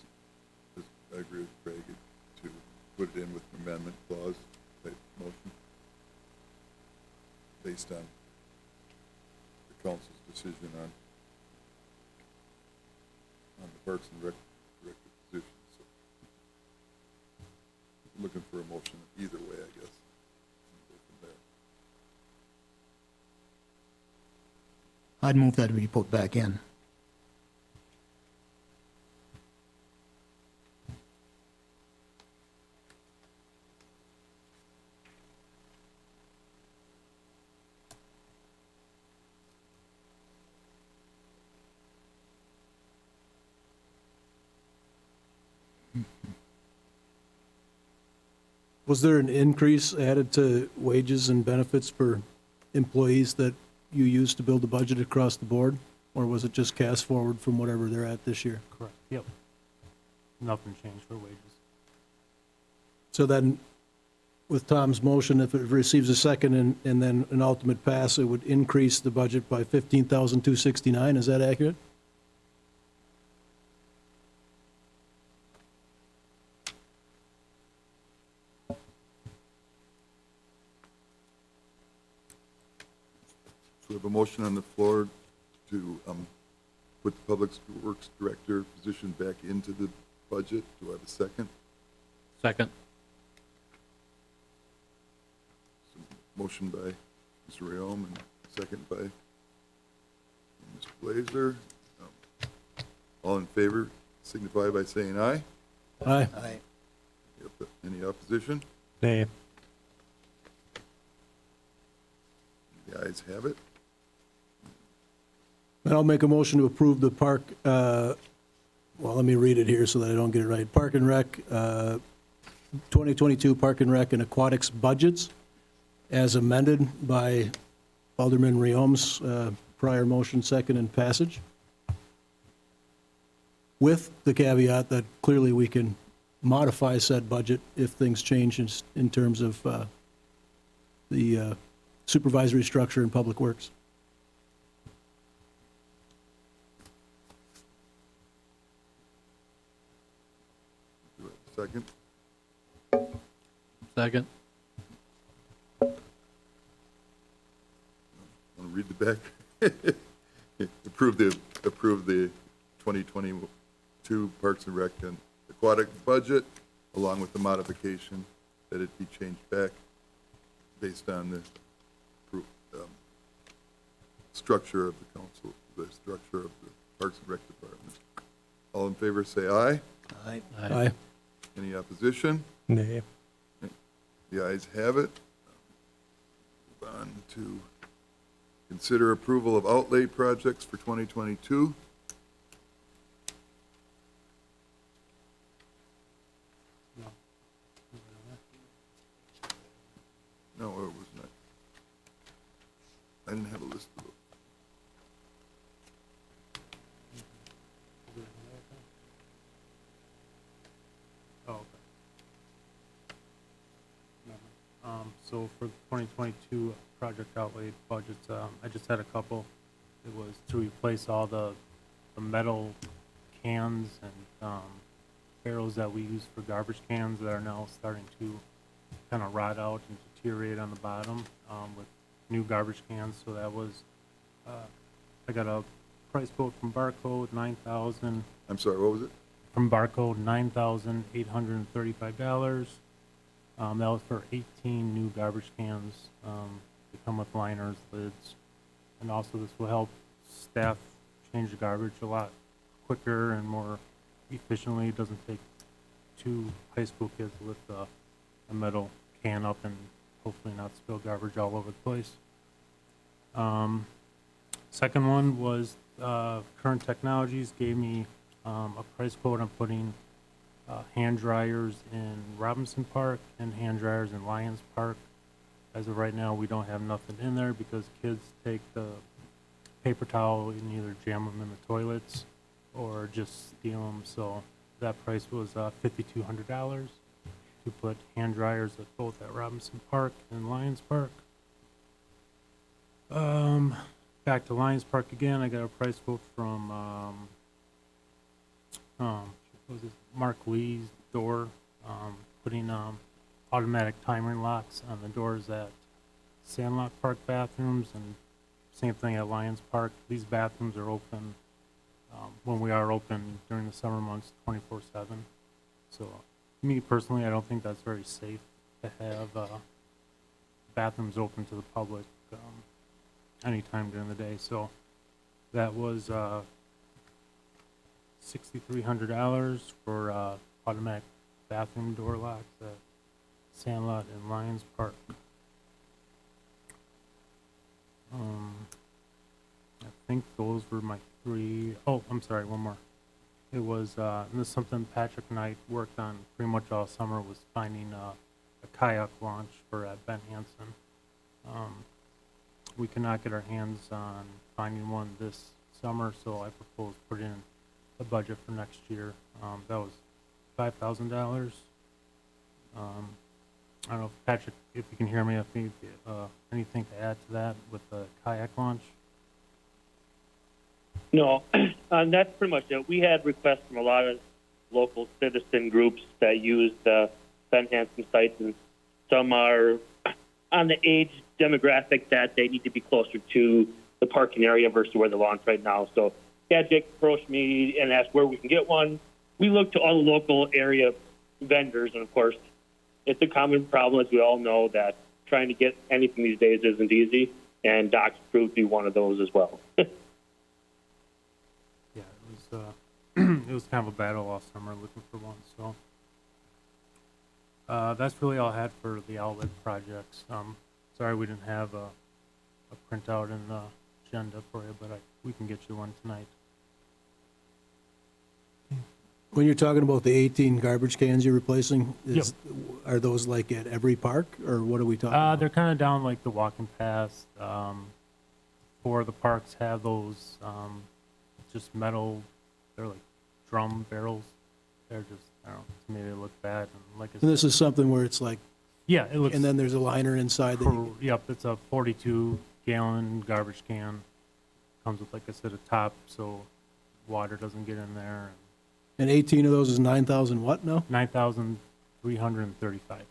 just, I agree with Craig, to put it in with an amendment clause type motion based on the council's decision on the Parks and Rec director position. So looking for a motion either way, I guess. Go from there. I'd move that to be put back in. Was there an increase added to wages and benefits for employees that you used to build the budget across the board? Or was it just cast forward from whatever they're at this year? Correct. Yep. Nothing changed for wages. So then, with Tom's motion, if it receives a second and then an ultimate pass, it would increase the budget by $15,269, is that accurate? So we have a motion on the floor to put the Public Works Director position back into the budget. Do I have a second? Second. So motion by Mr. Rayom and second by Mr. Blazer. All in favor signify by saying aye. Aye. Aye. Any opposition? Nay. The ayes have it. And I'll make a motion to approve the park, well, let me read it here so that I don't get it right. Park and Rec, 2022 Park and Rec and Aquatics budgets as amended by Alderman Riom's prior motion, second, and passage. With the caveat that clearly we can modify said budget if things change in terms of the supervisory structure in Public Works. Do I have a second? Second. Want to read the back? Approve the 2022 Parks and Rec and Aquatic budget, along with the modification that it be changed back based on the structure of the council, the structure of the Parks and Rec department. All in favor, say aye. Aye. Aye. Any opposition? Nay. The ayes have it. Move on to consider approval of outlay projects for 2022. So for 2022 project outlay budgets, I just had a couple. It was to replace all the metal cans and barrels that we use for garbage cans that are now starting to kind of rot out and deteriorate on the bottom with new garbage cans. So that was, I got a price quote from Barcode, $9,000. I'm sorry, what was it? From Barcode, $9,835. That was for 18 new garbage cans. They come with liners, lids, and also this will help staff change the garbage a lot quicker and more efficiently. It doesn't take 2 high school kids to lift a metal can up and hopefully not spill garbage all over the place. Second one was Current Technologies gave me a price quote on putting hand dryers in Robinson Park and hand dryers in Lions Park. As of right now, we don't have nothing in there because kids take the paper towel and either jam them in the toilets or just steal them. So that price was $5,200 to put hand dryers at both at Robinson Park and Lions Park. Back to Lions Park again. I got a price quote from what was it? Mark Lee's door, putting automatic timing locks on the doors at Sandlot Park bathrooms, and same thing at Lions Park. These bathrooms are open when we are open during the summer months 24/7. So me personally, I don't think that's very safe to have bathrooms open to the public anytime during the day. So that was $6,300 for automatic bathroom door locks at Sandlot and Lions Park. I think those were my 3. Oh, I'm sorry, one more. It was, and this is something Patrick and I worked on pretty much all summer, was finding a kayak launch for Ben Hansen. We could not get our hands on finding one this summer, so I proposed put in a budget for next year. That was $5,000. I don't know, if Patrick, if you can hear me, if you, anything to add to that with the kayak launch? No, that's pretty much it. We had requests from a lot of local citizen groups that use the Ben Hansen sites, and some are on the age demographic that they need to be closer to the parking area versus where the launch right now. So, yeah, Jake approached me and asked where we can get one. We looked to all the local area vendors, and of course, it's a common problem, as we all know, that trying to get anything these days isn't easy, and Doc's proved to be one of those as well. Yeah, it was it was kind of a battle all summer looking for one. So that's really all I had for the outlet projects. Sorry we didn't have a printout in the agenda for you, but we can get you one tonight. When you're talking about the 18 garbage cans you're replacing, are those like at every park, or what are we talking about? They're kind of down like the walking paths. 4 of the parks have those just metal, they're like drum barrels. They're just, I don't know, to me they look bad. And like I And this said, is something where it's like, yeah, it looks, and then there's a liner inside that you, yep, it's a 42-gallon garbage can. Comes with, like I said, a top so water doesn't get in there. and 18 of those is 9,000 what now? 9,335.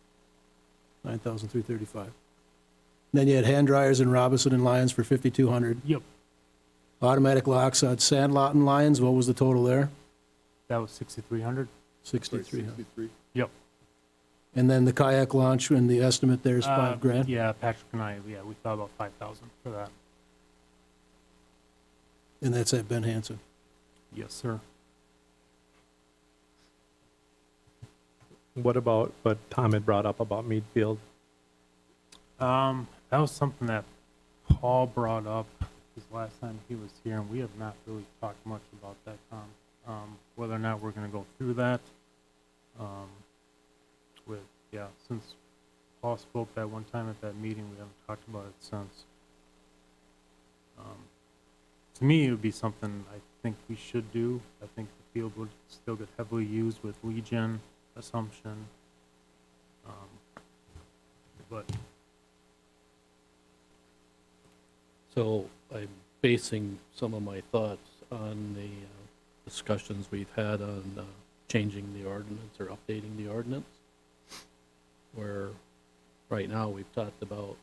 9,335. Then you had hand dryers in Robinson and Lions for 5,200. Yep, Automatic locks on Sandlot and Lions, what was the total there? that was 6,300. 6,300. 63. Yep. And then the kayak launch, and the estimate there is $5,000? Yeah, Patrick and I, we thought about 5,000 for that. And that's at Ben Hansen. Yes, sir. What about what Tom had brought up about Mead Field? That was something that Paul brought up his last time he was here, and we have not really talked much about that, Tom. Whether or not we're gonna go through that. Since Paul spoke that one time at that meeting, we haven't talked about it since. To me, it would be something I think we should do. I think the field would still get heavily used with Legion, Assumption. But So I'm basing some of my thoughts on the discussions we've had on changing the ordinance or updating the ordinance, where right now we've talked about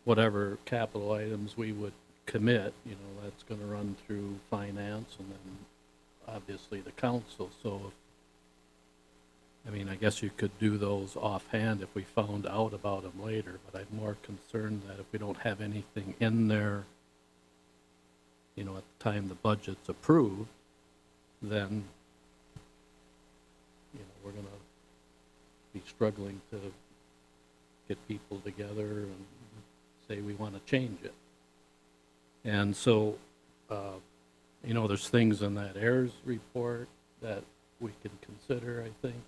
whatever capital items we would commit, you know, that's gonna run through finance and then obviously the council. So if, I mean, I guess you could do those offhand if we found out about them later, but I'm more concerned that if we don't have anything in there, you know, at the time the budget's approved, then, you know, we're gonna be struggling to get people together and say we want to change it. And so, you know, there's things in that AIRS report that we can consider, I think.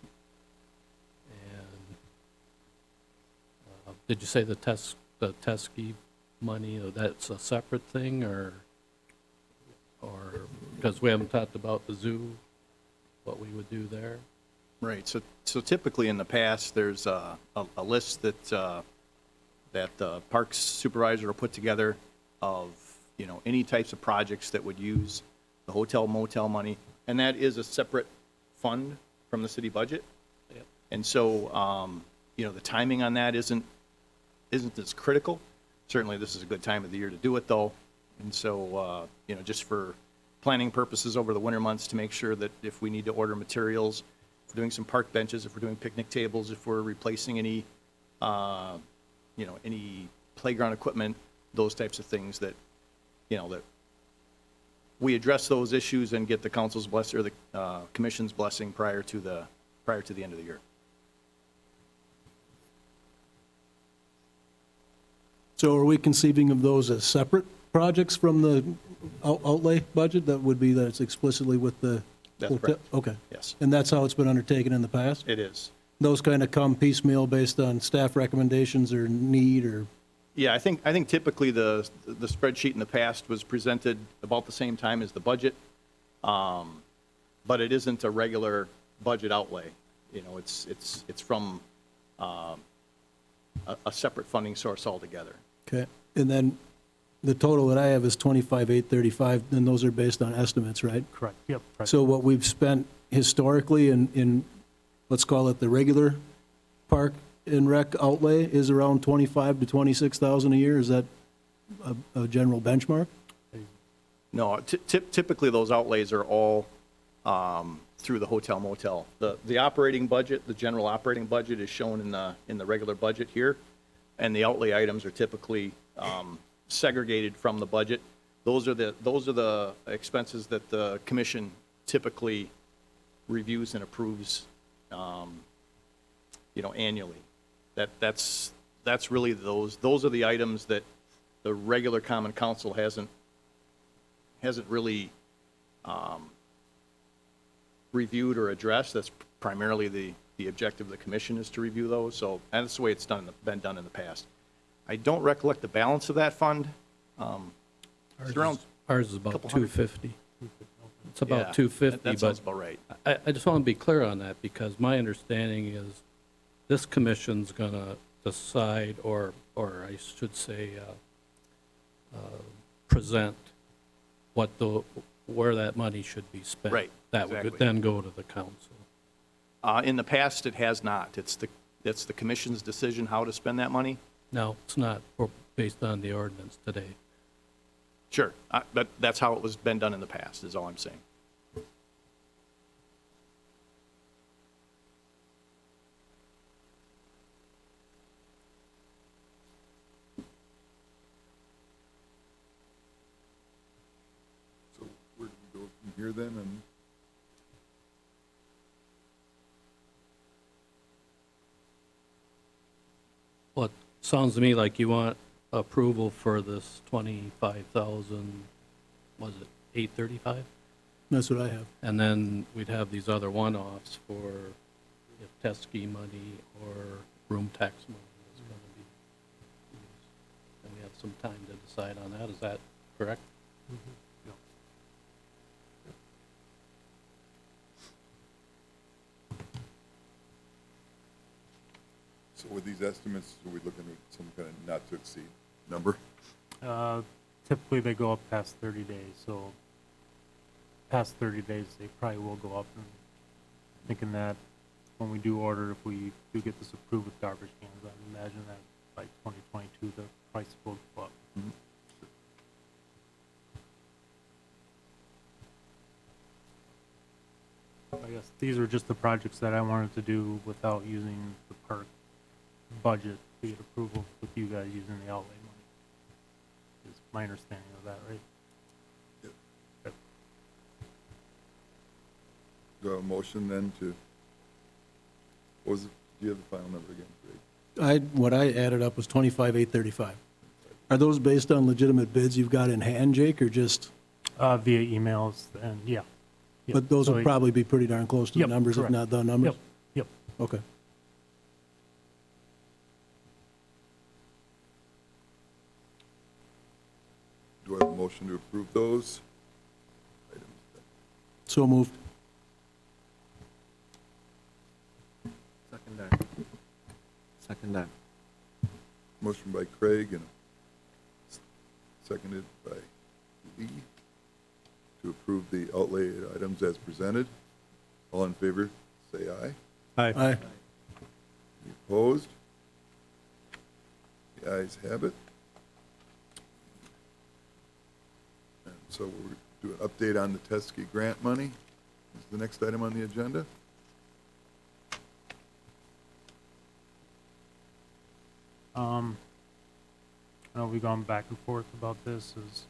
And did you say the Teskey money, that's a separate thing, or because we haven't talked about the zoo, what we would do there? Right, so typically in the past, there's a list that the parks supervisor will put together of, you know, any types of projects that would use the hotel motel money, and that is a separate fund from the city budget. Yep. And so, you know, the timing on that isn't as critical. Certainly, this is a good time of the year to do it, though. And so, you know, just for planning purposes over the winter months, to make sure that if we need to order materials, if we're doing some park benches, if we're doing picnic tables, if we're replacing any, you know, any playground equipment, those types of things, that, you know, that we address those issues and get the council's blessing, or the commission's blessing prior to the end of the year. So are we conceiving of those as separate projects from the outlay budget? That would be that it's explicitly with the That's hotel? correct. Okay. Yes, And that's how it's been undertaken in the past? it is. Those kind of come piecemeal based on staff recommendations or need, or? Yeah, I think typically the spreadsheet in the past was presented about the same time as the budget, but it isn't a regular budget outlay. You know, it's from a separate funding source altogether. Okay. And then the total that I have is 25,835, and those are based on estimates, right? Correct, yep. Correct. So what we've spent historically in, let's call it the regular park and rec outlay, is around 25 to 26,000 a year. Is that a general benchmark? No, typically those outlays are all through the hotel motel. The operating budget, the general operating budget, is shown in the regular budget here, and the outlay items are typically segregated from the budget. Those are the expenses that the commission typically reviews and approves, you know, annually. That's really those are the items that the regular common council hasn't really reviewed or addressed. That's primarily the objective of the commission, is to review those. So that's the way it's been done in the past. I don't recollect the balance of that fund. It's around Ours is about couple hundred. 250. It's yeah, about 250, That sounds but about right. I just want to be clear on that, because my understanding is this commission's going to decide, or I should say, present where that money should be spent. Right, That exactly. would then go to the council. In the past, it has not. It's the commission's decision how to spend that money. No, it's not based on the ordinance today. Sure, but that's how it was been done in the past, is all I'm saying. So where do we go from here then? And Well, it sounds to me like you want approval for this 25,000, was it 835? That's what I have. And then we'd have these other one-offs for if Teskey money or room tax money is going to be used. And we have some time to decide on that. Is that correct? so with these estimates, are we looking at some kind of not to exceed? number? Typically, they go up past 30 days, so past 30 days, they probably will go up. And thinking that when we do order, if we do get this approved with garbage cans, I imagine that by 2022, the price will go up. I guess these are just the projects that I wanted to do without using the park budget to get approval with you guys using the outlay money. Is my understanding of that, right? Yep. Do I have a motion then to, what was it, do you have the final number again, Greg? What I added up was 25,835. Are those based on legitimate bids you've got in hand, Jake, or just, Via emails and, yeah. Yep. but those So would probably be pretty darn close to the Yep, numbers, if correct. not the numbers? Yep, yep. Okay. Do I have a motion to approve those items? So moved. Second that. Second that. Motion by Craig and seconded by Lee to approve the outlay items as presented. All in favor, say aye. Aye. Aye. Any opposed? The ayes have it. And so we'll do an update on the Teskey grant money. Is the next item on the agenda. I know we've gone back and forth about this, is,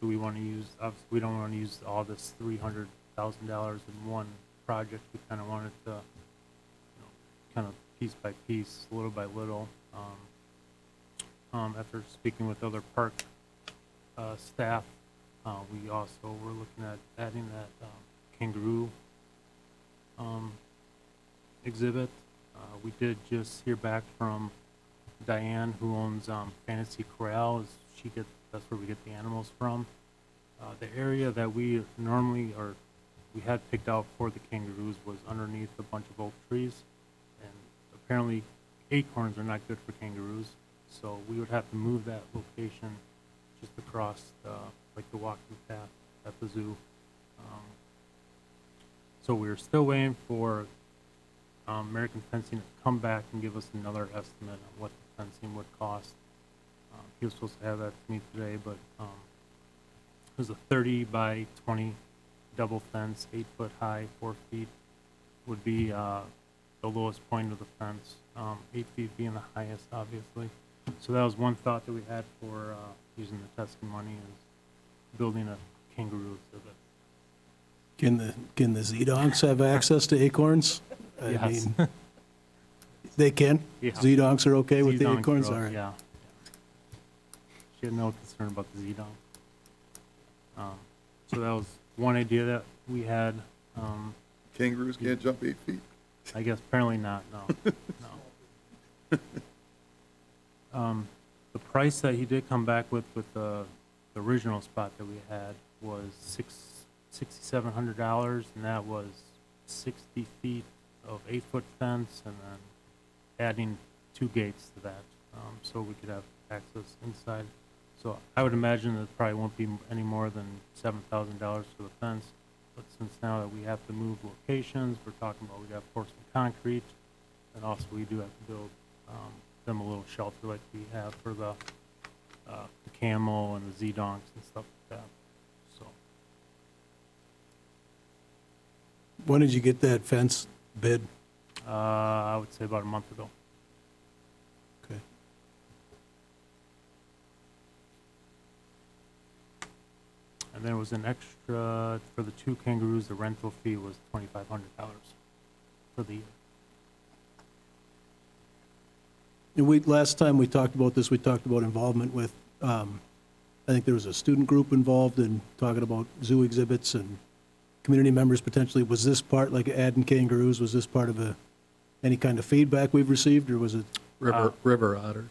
do we want to use, obviously, we don't want to use all this $300,000 in one project. We kind of wanted to, kind of piece by piece, little by little. After speaking with other park staff, we also were looking at adding that kangaroo exhibit. We did just hear back from Diane, who owns Fantasy Corral. That's where we get the animals from. The area that we normally, or we had picked out for the kangaroos, was underneath a bunch of oak trees, and apparently acorns are not good for kangaroos, so we would have to move that location just across like the walking path at the zoo. So we're still waiting for American Fencing to come back and give us another estimate on what the fencing would cost. He was supposed to have that to me today, but it was a 30 by 20 double fence, 8 foot high, 4 feet would be the lowest point of the fence, 8 feet being the highest, obviously. So that was one thought that we had for using the testing money, is building a kangaroo exhibit. Can the Z-Donks have access to acorns? I Yes. mean, they can? Yeah. Z-Donks are okay with the Z-donks acorns? are- All right. Yeah. She had no concern about the Z-donk. So that was one idea that we had. Kangaroos can't jump 8 feet. I guess apparently not, no, no. The price that he did come back with the original spot that we had was $6,700, and that was 60 feet of 8 foot fence, and then adding 2 gates to that, so we could have access inside. So I would imagine that it probably won't be any more than $7,000 for the fence. But since now that we have to move locations, we're talking about we got to pour some concrete, and also we do have to build them a little shelter like we have for the camel and the Z-donks and stuff like that. So When did you get that fence bid? I would say about a month ago. Okay. And there was an extra, for the 2 kangaroos, the rental fee was $2,500 for the year. And last time we talked about this, we talked about involvement with, I think there was a student group involved in talking about zoo exhibits and community members potentially. Was this part, like adding kangaroos, was this part of any kind of feedback we've received, or was it? River otters.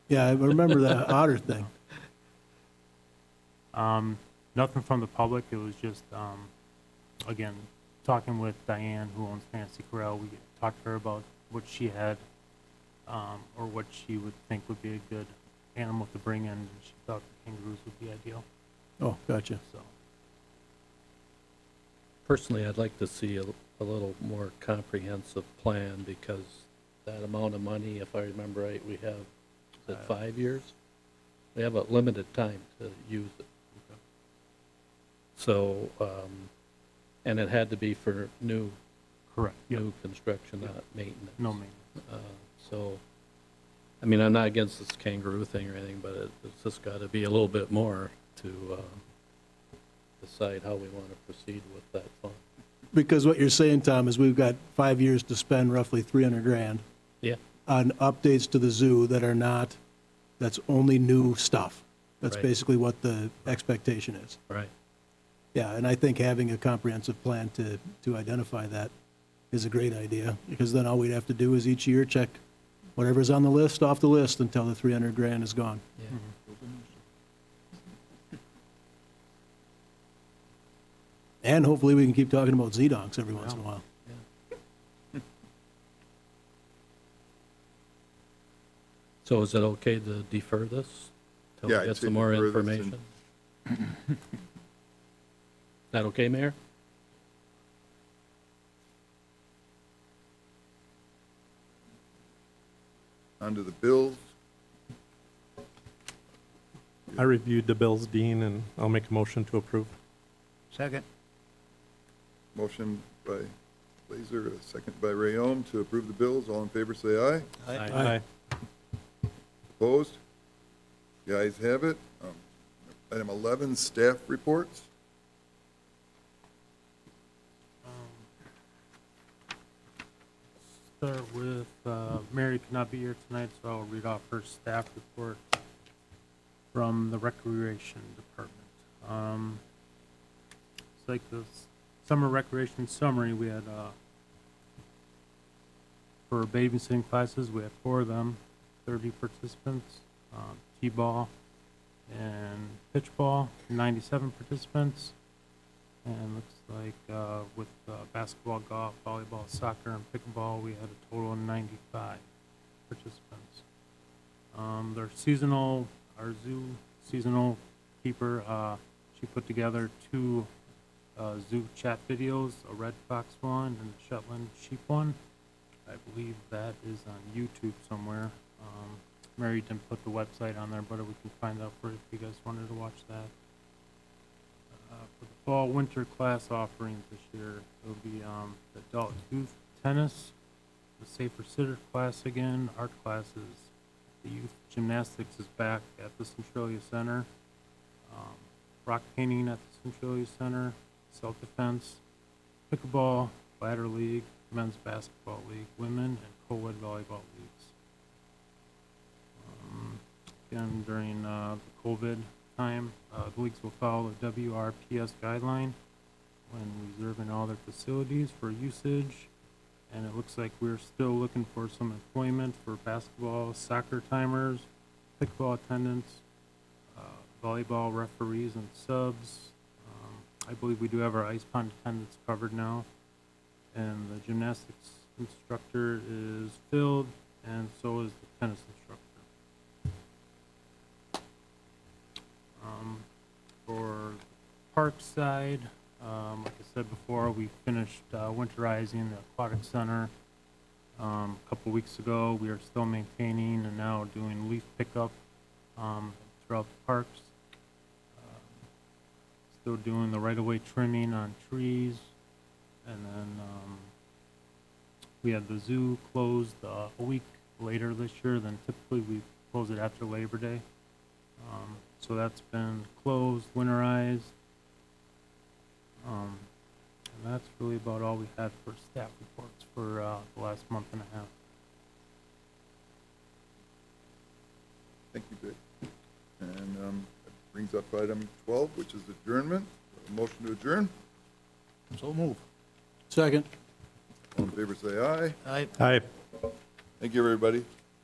Yeah, I remember the otter thing. Nothing from the public. It was just, again, talking with Diane, who owns Fantasy Corral. We talked to her about what she had or what she would think would be a good animal to bring in. And she thought the kangaroos would be ideal, Oh, gotcha. so. Personally, I'd like to see a little more comprehensive plan, because that amount of money, if I remember right, we have, is it 5 years? We have a limited time to use it. So, and it had to be for new Correct. Yep. new construction, Yep. not maintenance. No maintenance. So, I mean, I'm not against this kangaroo thing or anything, but it's just got to be a little bit more to decide how we want to proceed with that fund. Because what you're saying, Tom, is we've got 5 years to spend roughly 300 grand Yeah, on updates to the zoo that are not, that's only new stuff. That's Right. basically what the expectation is. right. Yeah, and I think having a comprehensive plan to identify that is a great idea, because then all we'd have to do is each year check whatever's on the list off the list until the 300 grand is gone. Yeah. And hopefully we can keep talking about Z-Donks every once in a while. So is it okay to defer this till Yeah, we I'd get say some more defer this information? Is that okay, Mayor? Onto the bills. I reviewed the bills, Dean, and I'll make a motion to approve. Second. Motion by Laser, a second by Rayom to approve the bills. All in favor, say aye. Aye. Opposed? The ayes have it. Item 11, staff reports. Start with, Mary could not be here tonight, so I'll read off her staff report from the Recreation Department. It's like the summer recreation summary, we had, for babysitting classes, we had 4 of them, 30 participants, T-ball and pitch ball, 97 participants. And looks like with basketball, golf, volleyball, soccer, and pickleball, we had a total of 95 participants. Our zoo seasonal keeper, she put together 2 zoo chat videos, a red fox one and a Shetland sheep one. I believe that is on YouTube somewhere. Mary didn't put the website on there, but we can find out for if you guys wanted to watch that. For the fall winter class offerings this year, it'll be the adult youth tennis, the safer sitter class again, art classes, the youth gymnastics is back at the Centralia Center, rock painting at the Centralia Center, self-defense, pickleball, ladder league, men's basketball league, women, and co-ed volleyball leagues. Again, during the COVID time, the leagues will follow the WRPS guideline when reserving all their facilities for usage. And it looks like we're still looking for some employment for basketball, soccer timers, pickleball attendants, volleyball referees and subs. I believe we do have our ice pond attendants covered now. And the gymnastics instructor is filled, and so is the tennis instructor. For Parkside, like I said before, we finished winterizing the Aquatic Center a couple weeks ago. We are still maintaining and now doing leaf pickup throughout the parks. Still doing the right-of-way trimming on trees. And then we had the zoo closed a week later this year than typically. We close it after Labor Day. So that's been closed, winterized. And that's really about all we had for staff reports for the last month and a half. Thank you, Vic. And that brings up item 12, which is adjournment. A motion to adjourn. So move. Second. All in favor, say aye. Aye. Aye. Thank you, everybody.